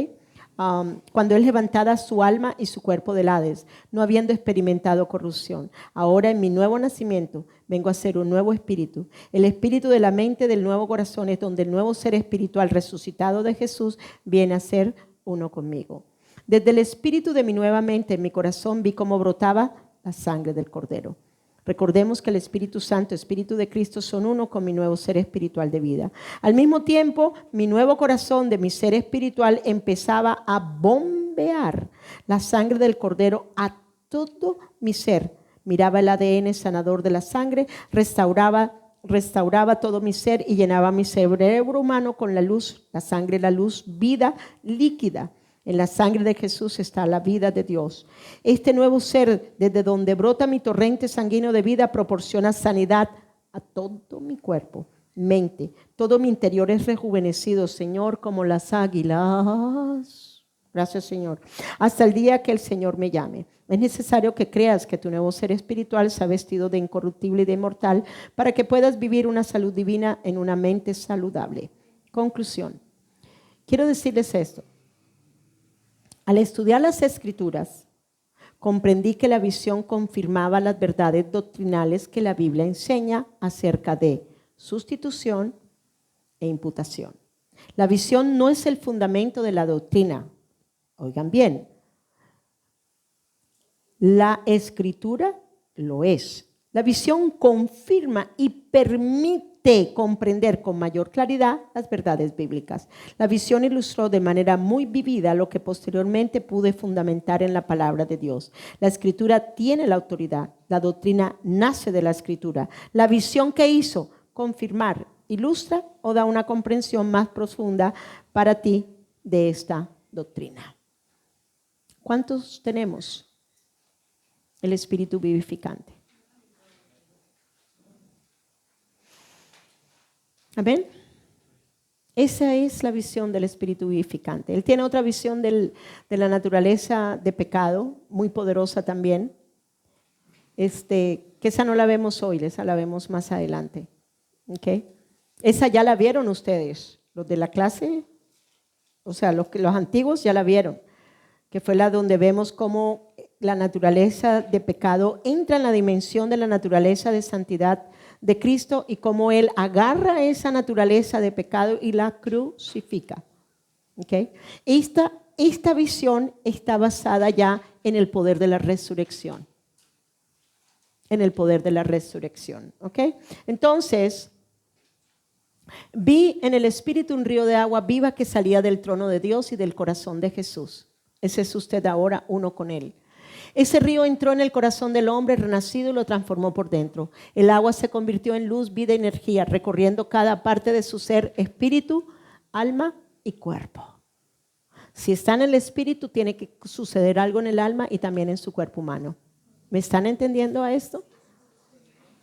S1: Cuando Él levantara su alma y su cuerpo del Hades, no habiendo experimentado corrupción. Ahora en mi nuevo nacimiento vengo a ser un nuevo espíritu. El espíritu de la mente del nuevo corazón es donde el nuevo ser espiritual resucitado de Jesús viene a ser uno conmigo. Desde el espíritu de mi nueva mente en mi corazón vi cómo brotaba la sangre del Cordero. Recordemos que el Espíritu Santo, Espíritu de Cristo, son uno con mi nuevo ser espiritual de vida. Al mismo tiempo, mi nuevo corazón de mi ser espiritual empezaba a bombear la sangre del Cordero a todo mi ser. Miraba el ADN sanador de la sangre, restauraba todo mi ser y llenaba mi cerebro humano con la luz, la sangre, la luz, vida líquida. En la sangre de Jesús está la vida de Dios. Este nuevo ser, desde donde brota mi torrente sanguíneo de vida, proporciona sanidad a todo mi cuerpo, mente. Todo mi interior es rejuvenecido, Señor, como las águilas. Gracias, Señor. Hasta el día que el Señor me llame. Es necesario que creas que tu nuevo ser espiritual se ha vestido de incorruptible y de inmortal para que puedas vivir una salud divina en una mente saludable. Conclusión. Quiero decirles esto. Al estudiar las Escrituras, comprendí que la visión confirmaba las verdades doctrinales que la Biblia enseña acerca de sustitución e imputación. La visión no es el fundamento de la doctrina. Oigan bien, la Escritura lo es. La visión confirma y permite comprender con mayor claridad las verdades bíblicas. La visión ilustró de manera muy vivida lo que posteriormente pude fundamentar en la palabra de Dios. La Escritura tiene la autoridad. La doctrina nace de la Escritura. La visión que hizo confirmar, ilustra o da una comprensión más profunda para ti de esta doctrina. ¿Cuántos tenemos el Espíritu vivificante? Amén. Esa es la visión del Espíritu vivificante. Él tiene otra visión de la naturaleza de pecado, muy poderosa también. Que esa no la vemos hoy, esa la vemos más adelante. ¿Okay? Esa ya la vieron ustedes, los de la clase, o sea, los antiguos ya la vieron, que fue la donde vemos cómo la naturaleza de pecado entra en la dimensión de la naturaleza de santidad de Cristo y cómo Él agarra esa naturaleza de pecado y la crucifica. ¿Okay? Esta visión está basada ya en el poder de la resurrección. En el poder de la resurrección. ¿Okay? Entonces, vi en el Espíritu un río de agua viva que salía del trono de Dios y del corazón de Jesús. Ese es usted ahora uno con Él. Ese río entró en el corazón del hombre renacido y lo transformó por dentro. El agua se convirtió en luz, vida y energía, recorriendo cada parte de su ser, espíritu, alma y cuerpo. Si está en el espíritu, tiene que suceder algo en el alma y también en su cuerpo humano. ¿Me están entendiendo a esto?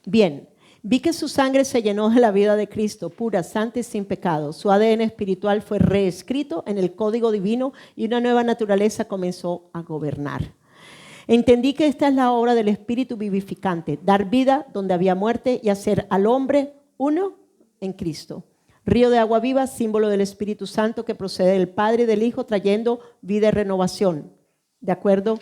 S1: Bien, vi que su sangre se llenó de la vida de Cristo, pura, santa y sin pecado. Su ADN espiritual fue reescrito en el código divino y una nueva naturaleza comenzó a gobernar. Entendí que esta es la obra del Espíritu vivificante, dar vida donde había muerte y hacer al hombre uno en Cristo. Río de agua viva, símbolo del Espíritu Santo que procede del Padre y del Hijo, trayendo vida y renovación, de acuerdo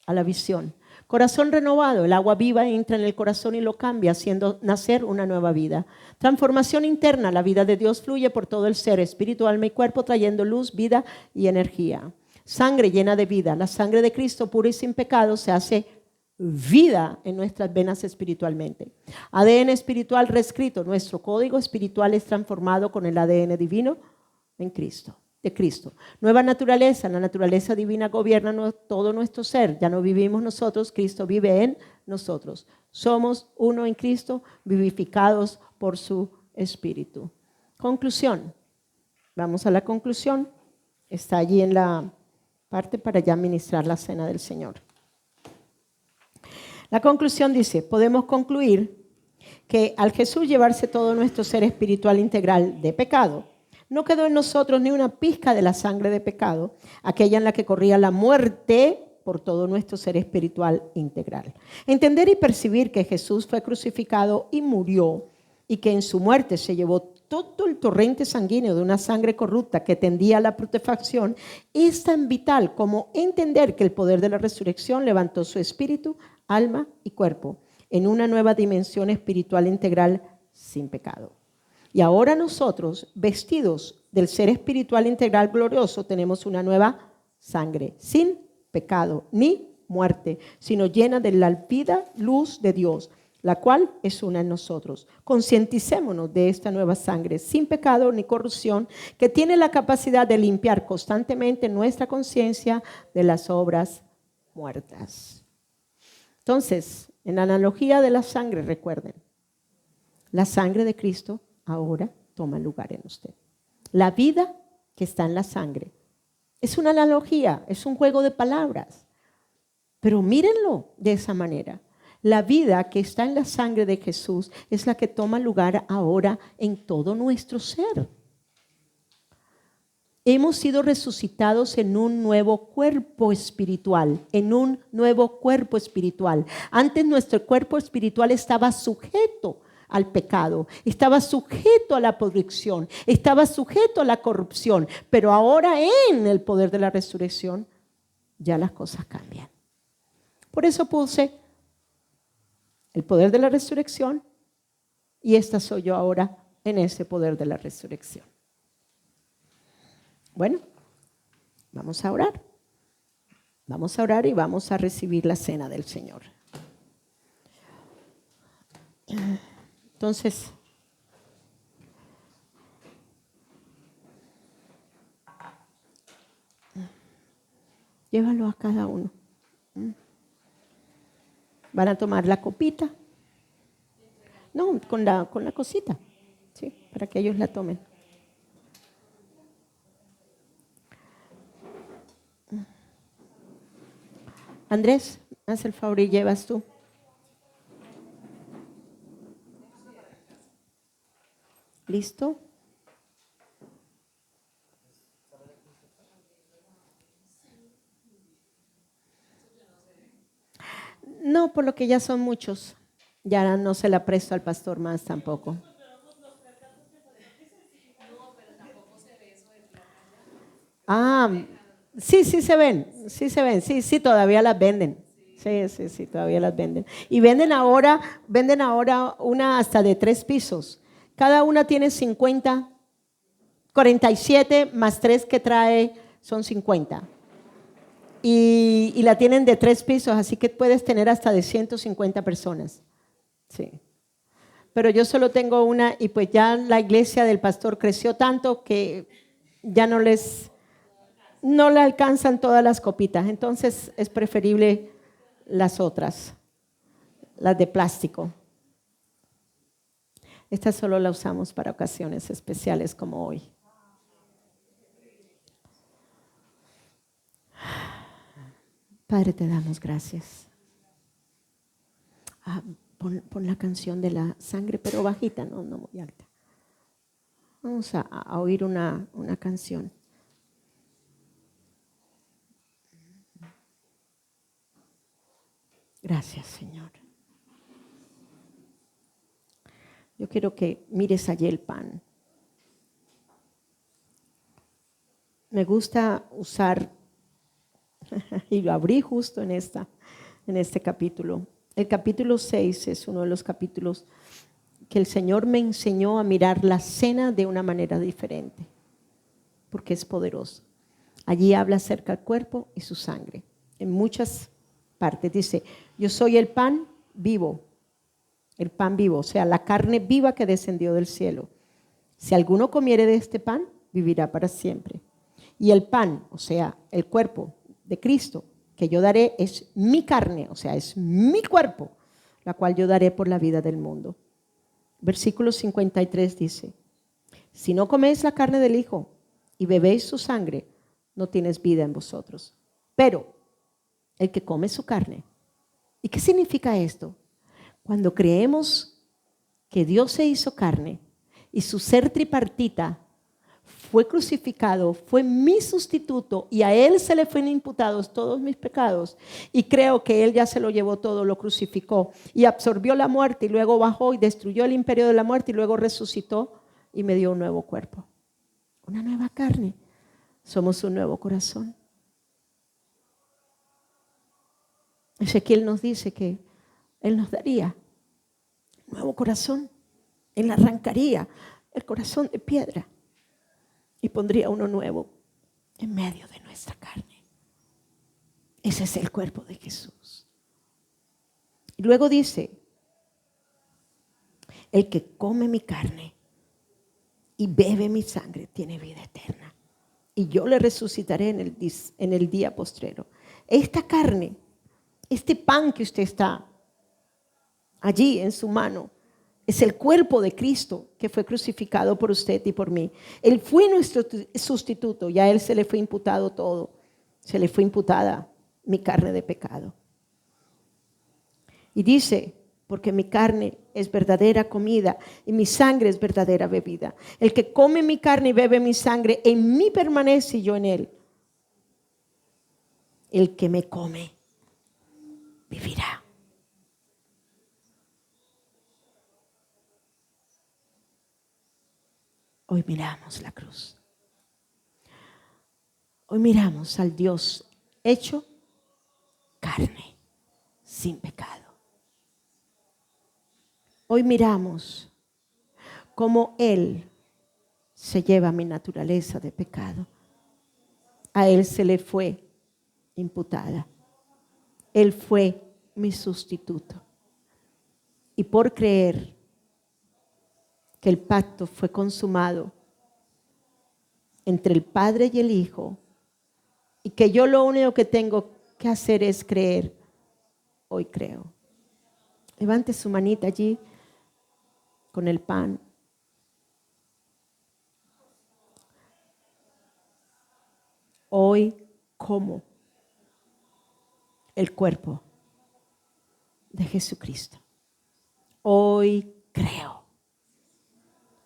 S1: a la visión. Corazón renovado, el agua viva entra en el corazón y lo cambia, haciendo nacer una nueva vida. Transformación interna, la vida de Dios fluye por todo el ser, espíritu, alma y cuerpo, trayendo luz, vida y energía. Sangre llena de vida, la sangre de Cristo pura y sin pecado se hace vida en nuestras venas espiritualmente. ADN espiritual reescrito, nuestro código espiritual es transformado con el ADN divino en Cristo, de Cristo. Nueva naturaleza, la naturaleza divina gobierna todo nuestro ser, ya no vivimos nosotros, Cristo vive en nosotros. Somos uno en Cristo, vivificados por su Espíritu. Conclusión, vamos a la conclusión, está allí en la parte para ya ministrar la cena del Señor. La conclusión dice, podemos concluir que al Jesús llevarse todo nuestro ser espiritual integral de pecado, no quedó en nosotros ni una pizca de la sangre de pecado, aquella en la que corría la muerte por todo nuestro ser espiritual integral. Entender y percibir que Jesús fue crucificado y murió y que en su muerte se llevó todo el torrente sanguíneo de una sangre corrupta que tendía a la putrefacción es tan vital como entender que el poder de la resurrección levantó su espíritu, alma y cuerpo en una nueva dimensión espiritual integral sin pecado. Y ahora nosotros, vestidos del ser espiritual integral glorioso, tenemos una nueva sangre sin pecado ni muerte, sino llena de la vida luz de Dios, la cual es una en nosotros. Concienticémonos de esta nueva sangre, sin pecado ni corrupción, que tiene la capacidad de limpiar constantemente nuestra conciencia de las obras muertas. Entonces, en la analogía de la sangre, recuerden, la sangre de Cristo ahora toma lugar en usted. La vida que está en la sangre Es una analogía, es un juego de palabras. Pero mírenlo de esa manera. La vida que está en la sangre de Jesús es la que toma lugar ahora en todo nuestro ser. Hemos sido resucitados en un nuevo cuerpo espiritual, en un nuevo cuerpo espiritual. Antes nuestro cuerpo espiritual estaba sujeto al pecado, estaba sujeto a la podrición, estaba sujeto a la corrupción, pero ahora en el poder de la resurrección ya las cosas cambian. Por eso puse el poder de la resurrección y esta soy yo ahora en ese poder de la resurrección. Bueno, vamos a orar. Vamos a orar y vamos a recibir la cena del Señor. Entonces, llévalo a cada uno. ¿Van a tomar la copita? No, con la cosita, sí, para que ellos la tomen. Andrés, haz el favor y llevas tú. ¿Listo? No, por lo que ya son muchos. Ya no se la presto al pastor más tampoco. Ah, sí se ven, sí, todavía las venden. Sí, todavía las venden. Y venden ahora una hasta de 3 pisos. Cada una tiene 50, 47 más 3 que trae son 50. Y la tienen de 3 pisos, así que puedes tener hasta de 150 personas. Sí. Pero yo solo tengo una y pues ya la iglesia del pastor creció tanto que ya no le alcanzan todas las copitas. Entonces es preferible las otras, las de plástico. Esta solo la usamos para ocasiones especiales como hoy. Padre, te damos gracias. Pon la canción de la sangre, pero bajita, no muy alta. Vamos a oír una canción. Gracias, Señor. Yo quiero que mires allí el pan. Me gusta usar, y lo abrí justo en este capítulo. El capítulo 6 es uno de los capítulos que el Señor me enseñó a mirar la cena de una manera diferente, porque es poderoso. Allí habla acerca del cuerpo y su sangre. En muchas partes dice, yo soy el pan vivo, o sea, la carne viva que descendió del cielo. Si alguno comiere de este pan, vivirá para siempre. Y el pan, o sea, el cuerpo de Cristo que yo daré es mi carne, o sea, es mi cuerpo, la cual yo daré por la vida del mundo. Versículo 53 dice, si no coméis la carne del Hijo y bebéis su sangre, no tienes vida en vosotros. Pero el que come su carne. ¿Y qué significa esto? Cuando creemos que Dios se hizo carne y su ser tripartita fue crucificado, fue mi sustituto y a Él se le fueron imputados todos mis pecados y creo que Él ya se lo llevó todo, lo crucificó y absorbió la muerte y luego bajó y destruyó el imperio de la muerte y luego resucitó y me dio un nuevo cuerpo, una nueva carne. Somos un nuevo corazón. Ezequiel nos dice que Él nos daría un nuevo corazón. Él arrancaría el corazón de piedra y pondría uno nuevo en medio de nuestra carne. Ese es el cuerpo de Jesús. Y luego dice, el que come mi carne y bebe mi sangre tiene vida eterna. Y yo le resucitaré en el día postrero. Esta carne, este pan que usted está allí en su mano, Es el cuerpo de Cristo que fue crucificado por usted y por mí. Él fue nuestro sustituto y a Él se le fue imputado todo. Se le fue imputada mi carne de pecado. Y dice, porque mi carne es verdadera comida y mi sangre es verdadera bebida. El que come mi carne y bebe mi sangre, en mí permanece y yo en él. El que me come, vivirá. Hoy miramos la cruz. Hoy miramos al Dios hecho carne, sin pecado. Hoy miramos cómo Él se lleva mi naturaleza de pecado. A Él se le fue imputada. Él fue mi sustituto. Y por creer que el pacto fue consumado entre el Padre y el Hijo, y que yo lo único que tengo que hacer es creer, hoy creo. Levante su manita allí con el pan. Hoy como el cuerpo de Jesucristo. Hoy creo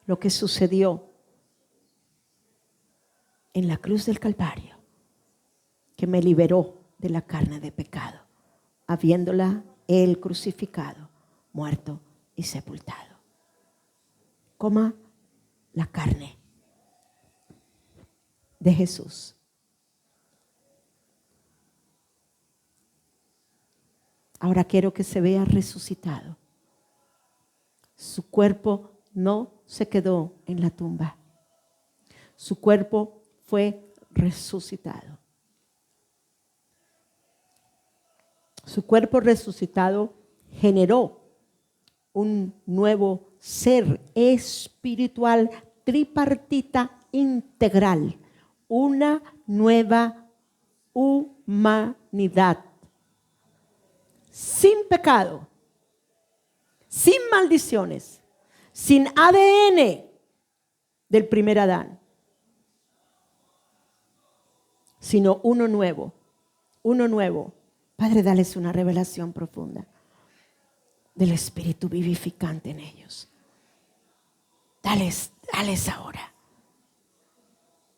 S1: lo que sucedió en la cruz del Calvario, que me liberó de la carne de pecado, habiéndola Él crucificado, muerto y sepultado. Coma la carne de Jesús. Ahora quiero que se vea resucitado. Su cuerpo no se quedó en la tumba. Su cuerpo fue resucitado. Su cuerpo resucitado generó un nuevo ser espiritual tripartita integral, una nueva humanidad, sin pecado, sin maldiciones, sin ADN del primer Adán, sino uno nuevo. Padre, dales una revelación profunda del Espíritu vivificante en ellos. Dales ahora.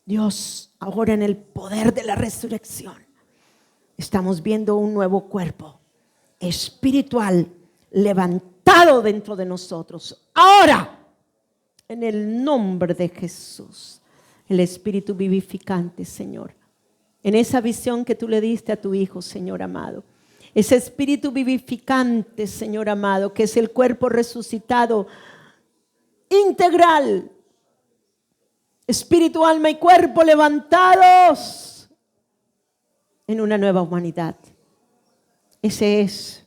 S1: Dios, ahora en el poder de la resurrección, estamos viendo un nuevo cuerpo espiritual levantado dentro de nosotros. Ahora, en el nombre de Jesús, el Espíritu vivificante, Señor. En esa visión que tú le diste a tu Hijo, Señor amado. Ese Espíritu vivificante, Señor amado, que es el cuerpo resucitado integral. Espíritu, alma y cuerpo levantados en una nueva humanidad. Ese es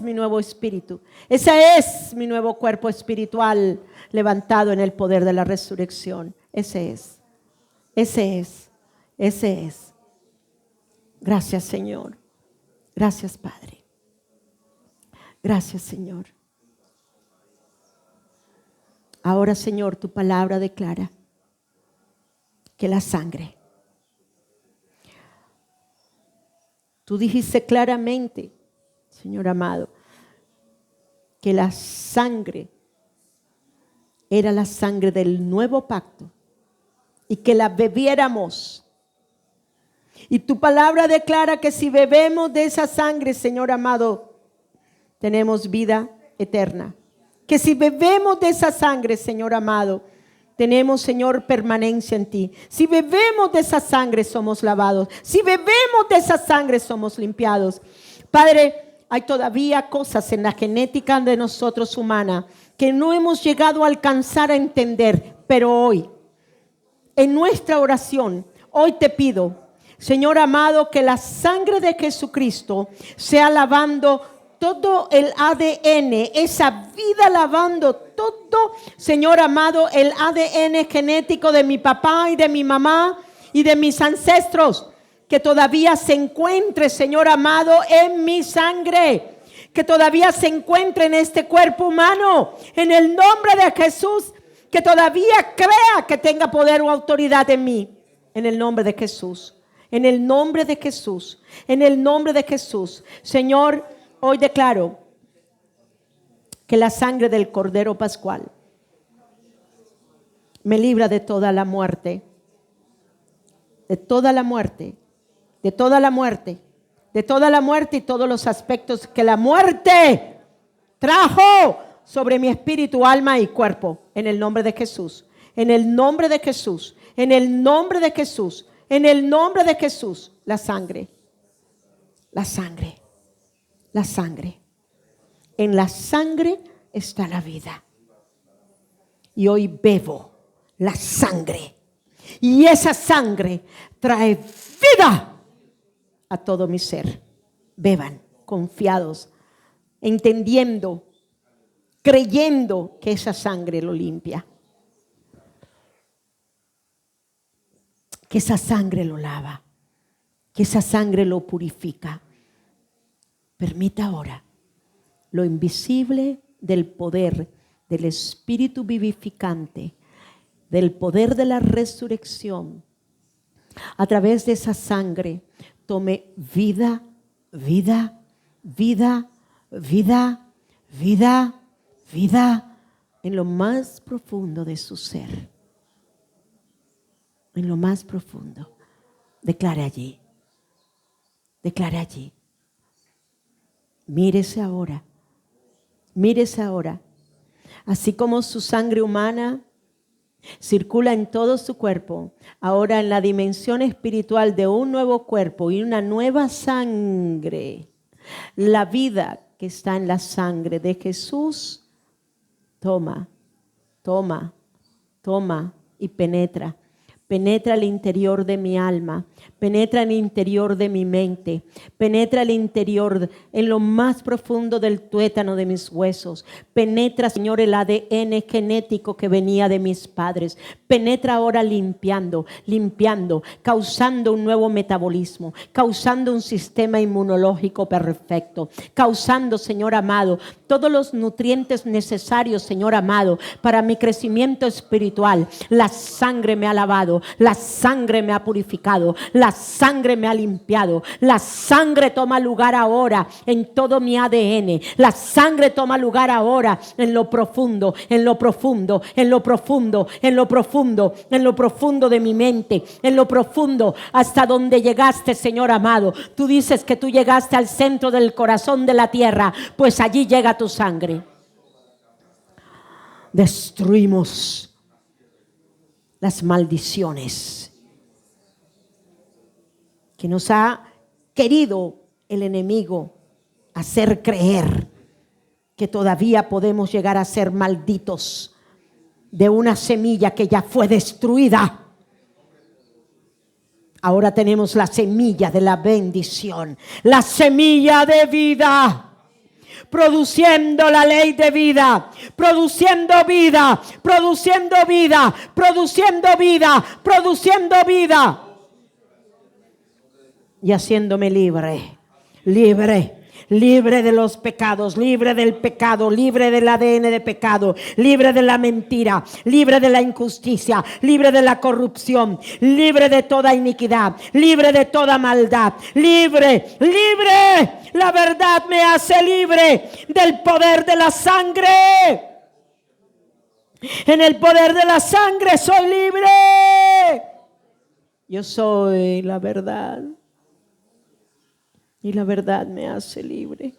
S1: mi nuevo espíritu. Ese es mi nuevo cuerpo espiritual levantado en el poder de la resurrección. Ese es. Gracias, Señor. Gracias, Padre. Gracias, Señor. Ahora, Señor, tu palabra declara que la sangre, tú dijiste claramente, Señor amado, que la sangre era la sangre del nuevo pacto y que la bebiéramos. Y tu palabra declara que si bebemos de esa sangre, Señor amado, tenemos vida eterna. Que si bebemos de esa sangre, Señor amado, tenemos, Señor, permanencia en ti. Si bebemos de esa sangre, somos lavados. Si bebemos de esa sangre, somos limpiados. Padre, hay todavía cosas en la genética de nosotros humana que no hemos llegado a alcanzar a entender. Pero hoy, en nuestra oración, hoy te pido, Señor amado, que la sangre de Jesucristo sea lavando todo el ADN, esa vida lavando todo, Señor amado, el ADN genético de mi papá y de mi mamá y de mis ancestros, que todavía se encuentre, Señor amado, en mi sangre. que todavía se encuentre en este cuerpo humano, en el nombre de Jesús, que todavía crea que tenga poder o autoridad en mí, en el nombre de Jesús, en el nombre de Jesús, en el nombre de Jesús. Señor, hoy declaro que la sangre del Cordero Pascual me libra de toda la muerte, de toda la muerte, de toda la muerte, de toda la muerte y todos los aspectos que la muerte trajo sobre mi espíritu, alma y cuerpo, en el nombre de Jesús, en el nombre de Jesús, en el nombre de Jesús, en el nombre de Jesús. La sangre, la sangre, la sangre. En la sangre está la vida. Y hoy bebo la sangre. Y esa sangre trae vida a todo mi ser. Beban confiados, entendiendo, creyendo que esa sangre lo limpia. Que esa sangre lo lava. Que esa sangre lo purifica. Permita ahora lo invisible del poder del Espíritu vivificante, del poder de la resurrección, a través de esa sangre, tome vida, vida, vida, vida, vida, vida, en lo más profundo de su ser. En lo más profundo. Declare allí. Declare allí. Mírese ahora. Mírese ahora. Así como su sangre humana circula en todo su cuerpo, ahora en la dimensión espiritual de un nuevo cuerpo y una nueva sangre, la vida que está en la sangre de Jesús, toma, toma, toma y penetra. Penetra el interior de mi alma, penetra el interior de mi mente, penetra el interior, en lo más profundo del tuétano de mis huesos. Penetra, Señor, el ADN genético que venía de mis padres. Penetra ahora limpiando, limpiando, causando un nuevo metabolismo, causando un sistema inmunológico perfecto, causando, Señor amado, todos los nutrientes necesarios, Señor amado, para mi crecimiento espiritual. La sangre me ha lavado. La sangre me ha purificado, la sangre me ha limpiado, la sangre toma lugar ahora en todo mi ADN, la sangre toma lugar ahora en lo profundo, en lo profundo, en lo profundo, en lo profundo, en lo profundo de mi mente, en lo profundo hasta donde llegaste, Señor amado. Tú dices que tú llegaste al centro del corazón de la tierra, pues allí llega tu sangre. Destruimos las maldiciones que nos ha querido el enemigo hacer creer que todavía podemos llegar a ser malditos de una semilla que ya fue destruida. Ahora tenemos la semilla de la bendición, la semilla de vida, produciendo la ley de vida, produciendo vida, produciendo vida, produciendo vida, produciendo vida y haciéndome libre, libre. Libre de los pecados, libre del pecado, libre del ADN de pecado, libre de la mentira, libre de la injusticia, libre de la corrupción, libre de toda iniquidad, libre de toda maldad, libre, libre. La verdad me hace libre del poder de la sangre. En el poder de la sangre soy libre. Yo soy la verdad. Y la verdad me hace libre.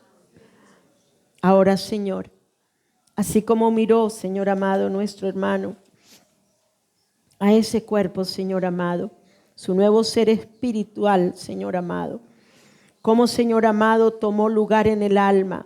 S1: Ahora, Señor, así como miró, Señor amado, nuestro hermano, a ese cuerpo, Señor amado, su nuevo ser espiritual, Señor amado, como, Señor amado, tomó lugar en el alma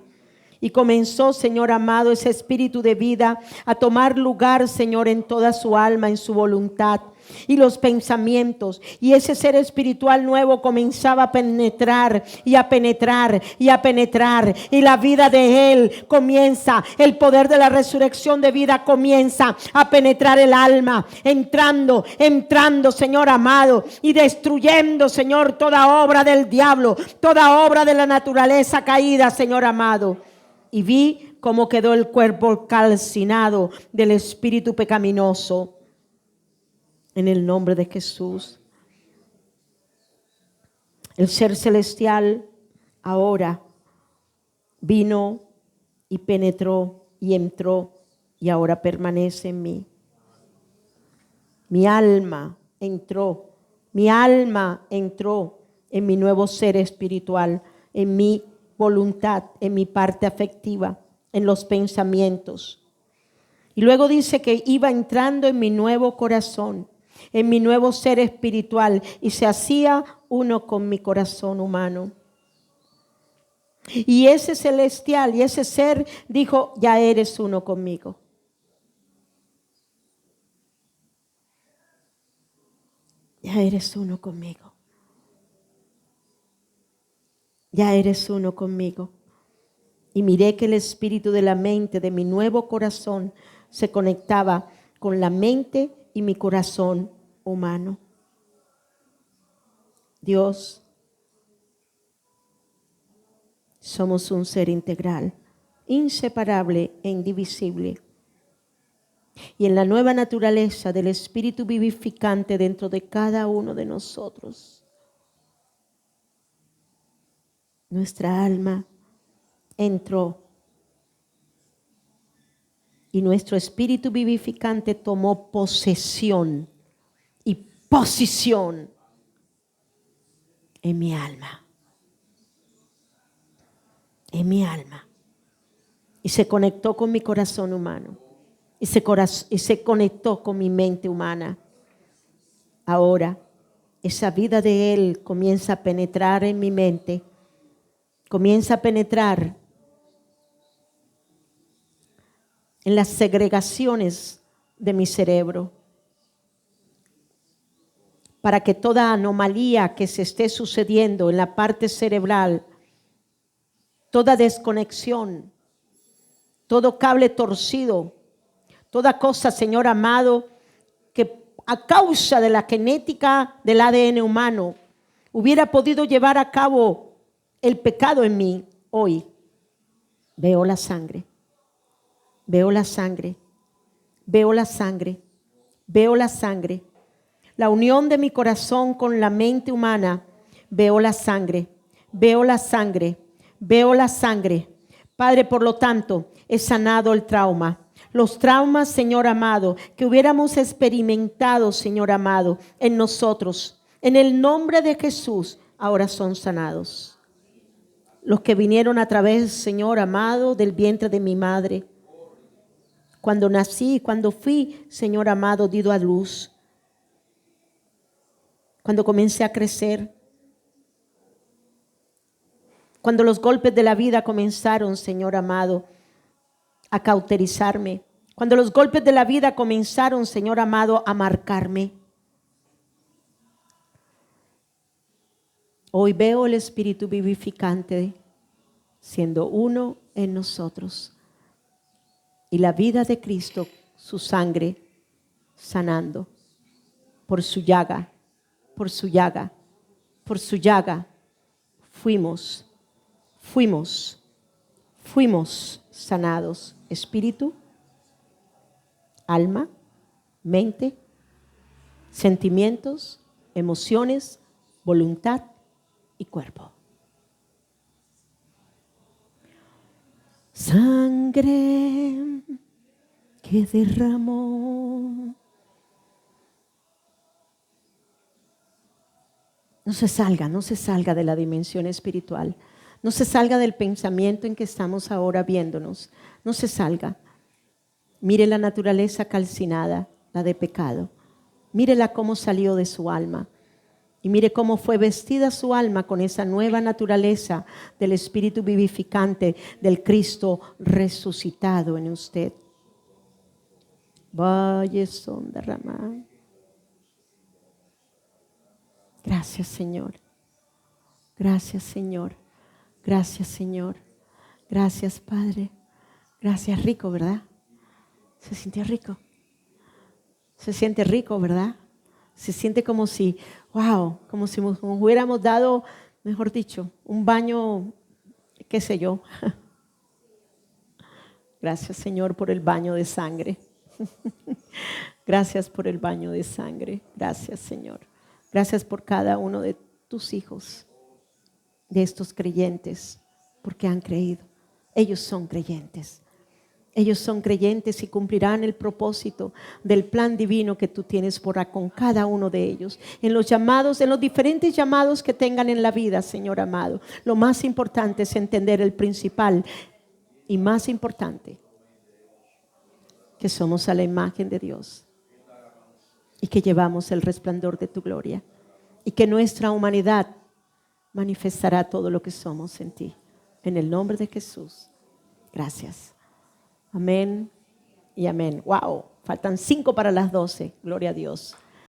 S1: Y comenzó, Señor amado, ese espíritu de vida a tomar lugar, Señor, en toda su alma, en su voluntad y los pensamientos. Y ese ser espiritual nuevo comenzaba a penetrar y a penetrar y a penetrar. Y la vida de él comienza, el poder de la resurrección de vida comienza a penetrar el alma, entrando, Señor amado, y destruyendo, Señor, toda obra del diablo, toda obra de la naturaleza caída, Señor amado. Y vi cómo quedó el cuerpo calcinado del espíritu pecaminoso. En el nombre de Jesús. El ser celestial ahora vino y penetró y entró y ahora permanece en mí. Mi alma entró en mi nuevo ser espiritual, en mi voluntad, en mi parte afectiva, en los pensamientos. Y luego dice que iba entrando en mi nuevo corazón, en mi nuevo ser espiritual, y se hacía uno con mi corazón humano. Y ese celestial y ese ser dijo: ya eres uno conmigo. Ya eres uno conmigo. Ya eres uno conmigo. Y miré que el espíritu de la mente de mi nuevo corazón se conectaba con la mente y mi corazón humano. Dios, somos un ser integral, inseparable e indivisible. Y en la nueva naturaleza del espíritu vivificante dentro de cada uno de nosotros, nuestra alma entró y nuestro espíritu vivificante tomó posesión y posición en mi alma. En mi alma. Y se conectó con mi corazón humano. Y se conectó con mi mente humana. Ahora, esa vida de Él comienza a penetrar en mi mente. Comienza a penetrar en las segregaciones de mi cerebro, para que toda anomalía que se esté sucediendo en la parte cerebral, toda desconexión, todo cable torcido, toda cosa, Señor amado, que a causa de la genética del ADN humano hubiera podido llevar a cabo el pecado en mí, hoy veo la sangre. Veo la sangre, veo la sangre, veo la sangre. La unión de mi corazón con la mente humana, veo la sangre, veo la sangre, veo la sangre. Padre, por lo tanto, he sanado el trauma. Los traumas, Señor amado, que hubiéramos experimentado, Señor amado, en nosotros, en el nombre de Jesús, ahora son sanados. Los que vinieron a través, Señor amado, del vientre de mi madre. Cuando nací, cuando fui, Señor amado, dido a luz. Cuando comencé a crecer. Cuando los golpes de la vida comenzaron, Señor amado, a cauterizarme. Cuando los golpes de la vida comenzaron, Señor amado, a marcarme. Hoy veo el Espíritu vivificante siendo uno en nosotros. Y la vida de Cristo, su sangre, sanando. Por su llaga, por su llaga, por su llaga, fuimos sanados. Espíritu, alma, mente, sentimientos, emociones, voluntad y cuerpo. Sangre que derramó. No se salga de la dimensión espiritual. No se salga del pensamiento en que estamos ahora viéndonos. No se salga. Mire la naturaleza calcinada, la de pecado. Mírela cómo salió de su alma. Y mire cómo fue vestida su alma con esa nueva naturaleza del Espíritu vivificante del Cristo resucitado en usted. Vaya son derramar. Gracias, Señor. Gracias, Señor. Gracias, Señor. Gracias, Padre. Gracias, rico, ¿verdad? Se sintió rico. Se siente rico, ¿verdad? Se siente como si, wow, como si nos hubiéramos dado, mejor dicho, un baño, qué sé yo. Gracias, Señor, por el baño de sangre. Gracias por el baño de sangre. Gracias, Señor. Gracias por cada uno de tus hijos, de estos creyentes, porque han creído. Ellos son creyentes. Ellos son creyentes y cumplirán el propósito del plan divino que tú tienes con cada uno de ellos. En los llamados, en los diferentes llamados que tengan en la vida, Señor amado. Lo más importante es entender el principal y más importante, que somos a la imagen de Dios y que llevamos el resplandor de tu gloria y que nuestra humanidad manifestará todo lo que somos en ti. En el nombre de Jesús. Gracias. Amén y amén. Wow, faltan 5 para las 12. Gloria a Dios.